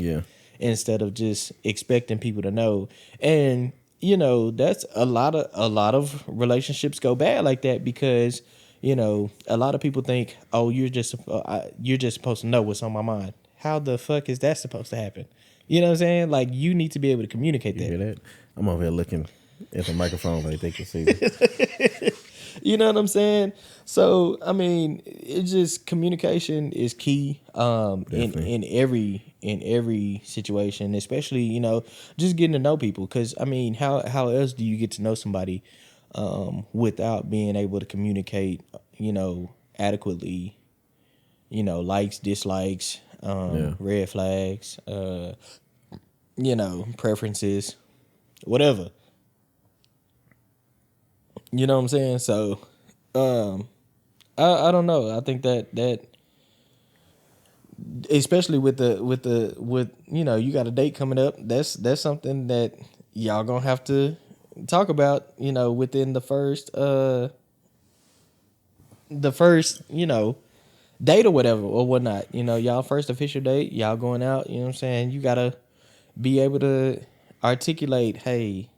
instead of just expecting people to know. And you know, that's a lot of relationships go bad like that because, you know, a lot of people think, oh, you're just supposed to know what's on my mind. How the fuck is that supposed to happen? You know what I'm saying? Like, you need to be able to communicate that. You hear that? I'm over here looking at the microphone like they can see me. You know what I'm saying? So, I mean, it's just communication is key in every situation, especially, you know, just getting to know people. Because, I mean, how else do you get to know somebody without being able to communicate, you know, adequately, you know, likes, dislikes, red flags, you know, preferences, whatever. You know what I'm saying? So, I don't know. I think that especially with you know, you got a date coming up. That's something that y'all gonna have to talk about. You know, within the first you know, date or whatever or whatnot. You know, y'all first official date. Y'all going out. You know what I'm saying? You gotta be able to articulate. Hey,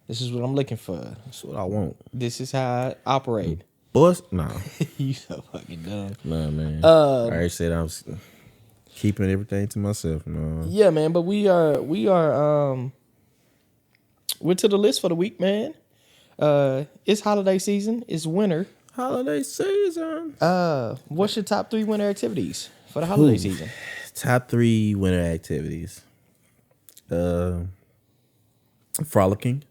this is what I'm looking for. This is what I want. This is how I operate. Boss, nah. You so fucking dumb. Nah, man. I already said I was keeping everything to myself. No. Yeah, man. But we're to the list for the week, man. It's holiday season. It's winter. Holiday season. What's your top 3 winter activities for the holiday season? Top 3 winter activities. Frolicking.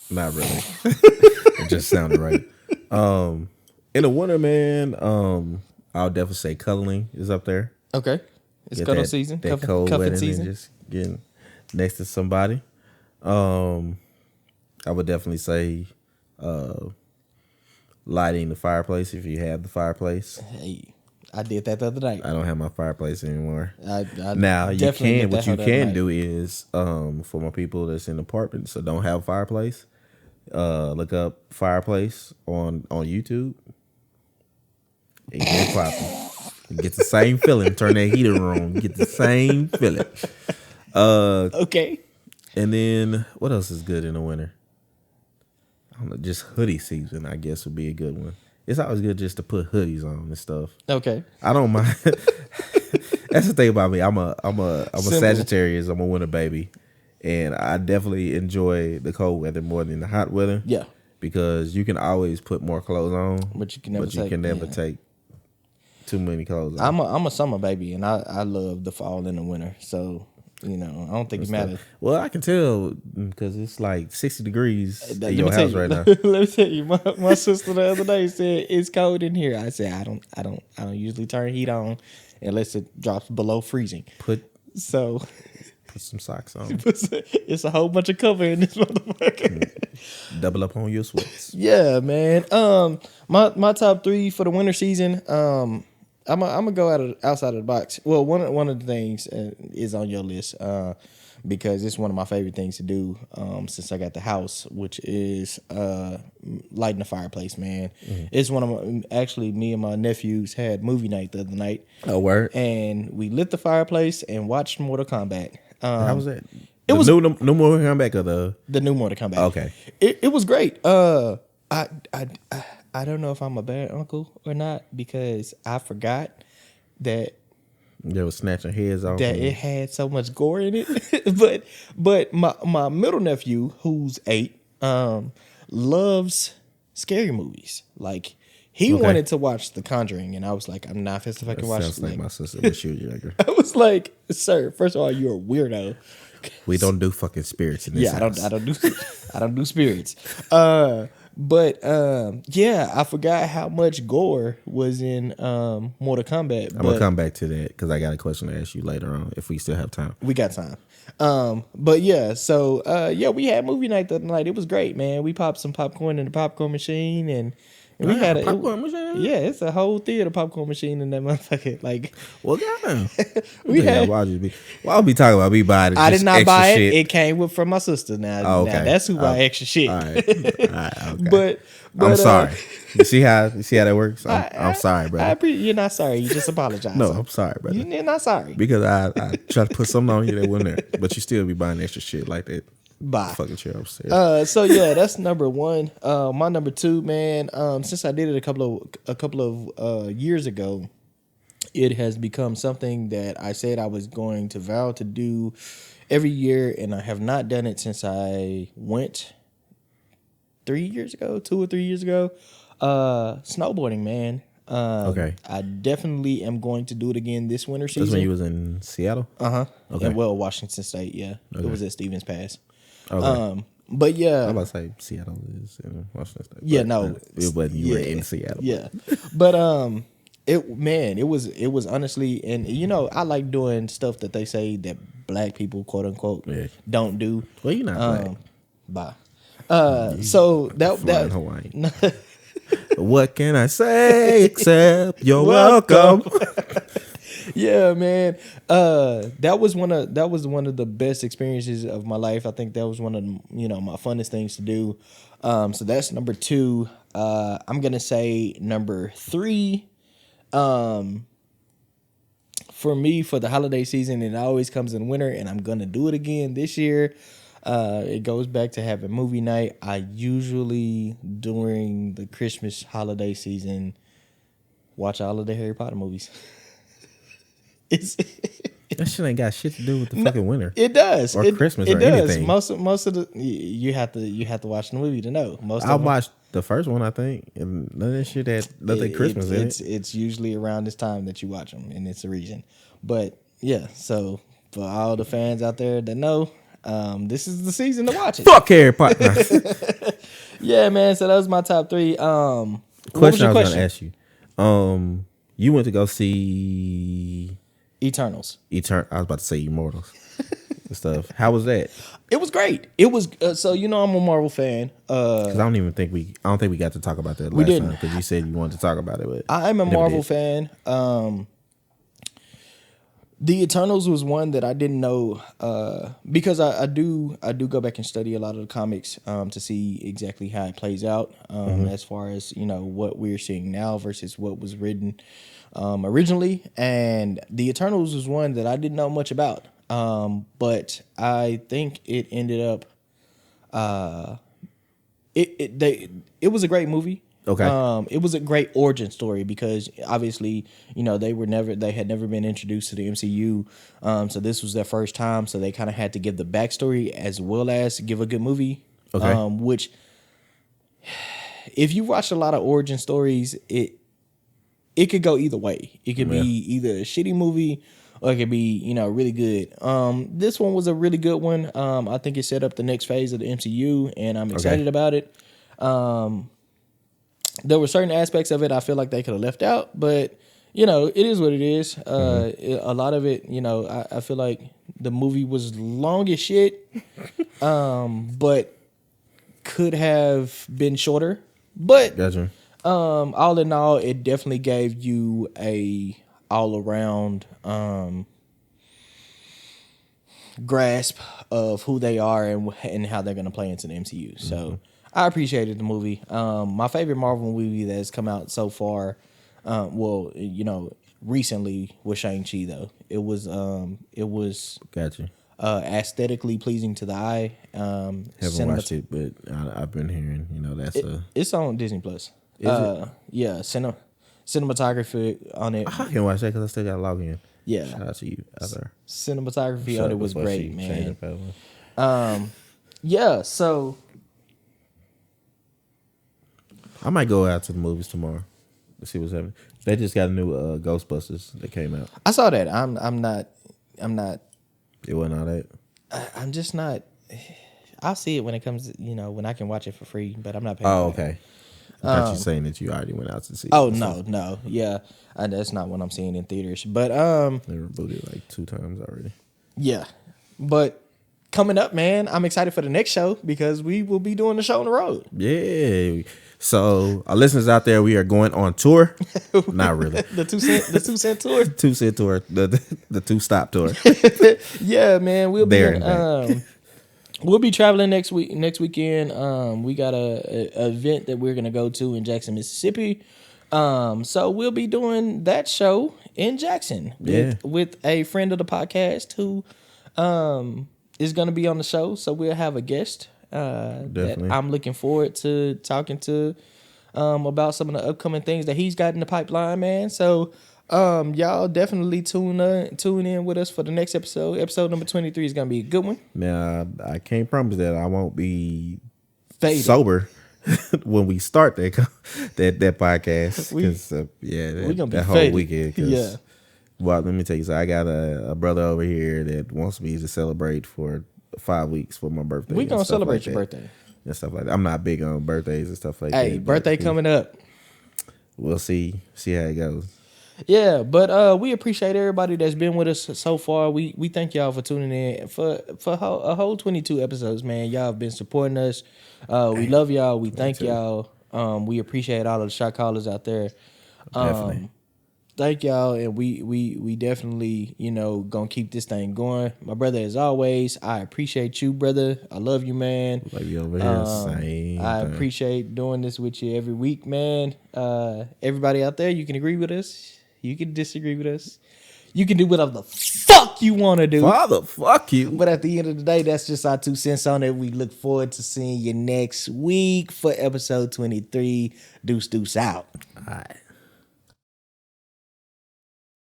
Not really. It just sounded right. In the winter, man, I'll definitely say cuddling is up there. Okay. It's Get cuddle that, season. that cold weather and just getting next to somebody. I would definitely say lighting the fireplace if you have the fireplace. Hey, I did that the other night. I don't have my fireplace anymore. I now you can. What you can do is for my people that's in apartments that don't have a fireplace, look up fireplace on YouTube and get it popping. Get the same feeling. Turn that heater on. Get the same feeling. Okay. And then what else is good in the winter? I don't know, just hoodie season, I guess, would be a good one. It's always good just to put hoodies on and stuff. Okay. I don't mind. That's the thing about me. I'm a Sagittarius. I'm a winter baby, and I definitely enjoy the cold weather more than the hot weather. Yeah. Because you can always put more clothes on, but you can never take too many clothes on. I'm a summer baby, and I love the fall and the winter. So I don't think it matters. Well, I can tell because it's like 60 degrees in your house right now. Let me tell you, my sister the other day said it's cold in here. I said I don't usually turn heat on unless it drops below freezing. Put some socks on. It's a whole bunch of cover in this motherfucker. Double up on your sweats. Yeah, man. My top 3 for the winter season. I'm gonna go outside of the box. Well, one of the things is on your list because it's one of my favorite things to do since I got the house, which is lighting the fireplace. Man, it's one of actually me and my nephews had movie night the other night. Oh, word! And we lit the fireplace and watched Mortal Kombat. How was that? It was new Mortal Kombat or the new Mortal Kombat. Okay, it was great. I don't know if I'm a bad uncle or not because I forgot that they was snatching heads off. That it had so much gore in it. but my middle nephew, who's 8, loves scary movies. Like he wanted to watch The Conjuring, and I was like, I'm not supposed to fucking watch. Sounds like my sister when she was younger. I was like, sir, first of all, you're a weirdo. We don't do fucking spirits in this house. I don't do spirits. But I forgot how much gore was in Mortal Kombat. I'm gonna come back to that because I got a question to ask you later on if we still have time. We got time. We had movie night the other night. It was great, man. We popped some popcorn in the popcorn machine and we had a popcorn machine. Yeah, it's a whole theater popcorn machine in that motherfucker. Like, well, goddamn, why be talking about me buying it? I did not buy it. Shit? It came from my sister. Now, okay. Now that's who buy extra shit. All right. Okay. But I'm sorry. You see how that works? I'm sorry, bro. You're not sorry. You just apologize. No, I'm sorry, brother. You're not sorry because I tried to put something on you that wasn't there, but you still be buying extra shit like that. Bye. Fucking chair upstairs. That's number 1. My number 2, man. Since I did it a couple of years ago, it has become something that I said I was going to vow to do every year, and I have not done it since I went 2 or 3 years ago. Snowboarding, man. Okay. I definitely am going to do it again this winter season. That's when you was in Seattle? Uh-huh. Okay. And Washington State, yeah. Okay. It was at Stevens Pass. Okay. But yeah, I'm about to say Seattle is in Washington State. Yeah, no, it wasn't. You were in Seattle. Yeah, but it was honestly, and I like doing stuff that they say that black people, quote unquote, don't do. Well, you're not black. Bye. So that Hawaiian. What can I say except you're welcome? Yeah, man. That was one of the best experiences of my life. I think that was one of my funnest things to do. So that's number 2. I'm gonna say number 3. For me, for the holiday season, it always comes in winter, and I'm gonna do it again this year. It goes back to having movie night. I usually during the Christmas holiday season watch all of the Harry Potter movies. That shit ain't got shit to do with the fucking winter. It does. Or Christmas or anything. Most of the you have to watch the movie to know. I watched the first one, I think, and none of that shit had nothing Christmas in it. It's usually around this time that you watch them, and it's a reason. But yeah, so for all the fans out there that know, this is the season to watch it. Fuck Harry Potter. Yeah, man. So that was my top 3. Question I was gonna ask you. You went to go see Eternals. I was about to say Immortals and stuff. How was that? It was great. It was so I'm a Marvel fan. Because I don't think we got to talk about that last time because you said you wanted to talk about it. But I'm a Marvel fan. The Eternals was one that I didn't know because I do go back and study a lot of the comics to see exactly how it plays out as far as what we're seeing now versus what was written originally. And the Eternals was one that I didn't know much about, but I think it ended up it was a great movie. Okay. It was a great origin story because obviously, they had never been introduced to the MCU. So this was their first time. So they kind of had to give the backstory as well as give a good movie. Okay. Which, if you watch a lot of origin stories, it could go either way. It could be either a shitty movie or it could be, really good. This one was a really good one. I think it set up the next phase of the MCU and I'm excited about it. There were certain aspects of it I feel like they could have left out, but it is what it is. A lot of it, I feel like the movie was long as shit, but could have been shorter. But gotcha. All in all, it definitely gave you a all around grasp of who they are and how they're gonna play into the MCU. So. I appreciated the movie. My favorite Marvel movie that's come out so far, recently was Shang-Chi though. It was gotcha. Aesthetically pleasing to the eye. Haven't watched it, but I've been hearing, it's on Disney Plus. Is it? Yeah, cinematography on it. I can watch that because I still got to log in. Yeah, shout out to you out there. Cinematography on it was great, man. Yeah, so. I might go out to the movies tomorrow to see what's happening. They just got a new Ghostbusters that came out. I saw that. I'm not. It wasn't all that. I'm just not. I'll see it when it comes. When I can watch it for free, but I'm not paying. Oh, okay. I thought you saying that you already went out to see. Oh no, yeah, that's not what I'm seeing in theaters. But they rebooted like 2 times already. Yeah, but. Coming up, man, I'm excited for the next show because we will be doing the show on the road. Yeah. So, our listeners out there, we are going on tour. Not really. the 2 cent tour. 2 cent tour. The 2-stop tour. Yeah, man, we'll be traveling next weekend. We got a event that we're gonna go to in Jackson, Mississippi. So we'll be doing that show in Jackson with a friend of the podcast who is going to be on the show, so we'll have a guest that I'm looking forward to talking to about some of the upcoming things that he's got in the pipeline, man. So y'all definitely tune in with us for the next episode. Episode number 23 is going to be a good one. Now, I can't promise that I won't be sober when we start that podcast. We're going to be that whole weekend. Yeah. Well, let me tell you, so I got a brother over here that wants me to celebrate for 5 weeks for my birthday. We're going to celebrate your birthday. And stuff like that. I'm not big on birthdays and stuff like that. Hey, birthday coming up. We'll see how it goes. Yeah, but we appreciate everybody that's been with us so far. We thank y'all for tuning in for a whole 22 episodes, man. Y'all have been supporting us. We love y'all. We thank y'all. We appreciate all of the shot callers out there. Definitely. Thank y'all, and we definitely, gonna keep this thing going. My brother, as always, I appreciate you, brother. I love you, man. Love you over here. I appreciate doing this with you every week, man. Everybody out there, you can agree with us. You can disagree with us. You can do whatever the fuck you want to do. Father, fuck you. But at the end of the day, that's just our 2 cents on it. We look forward to seeing you next week for episode 23. Deuce out. All right.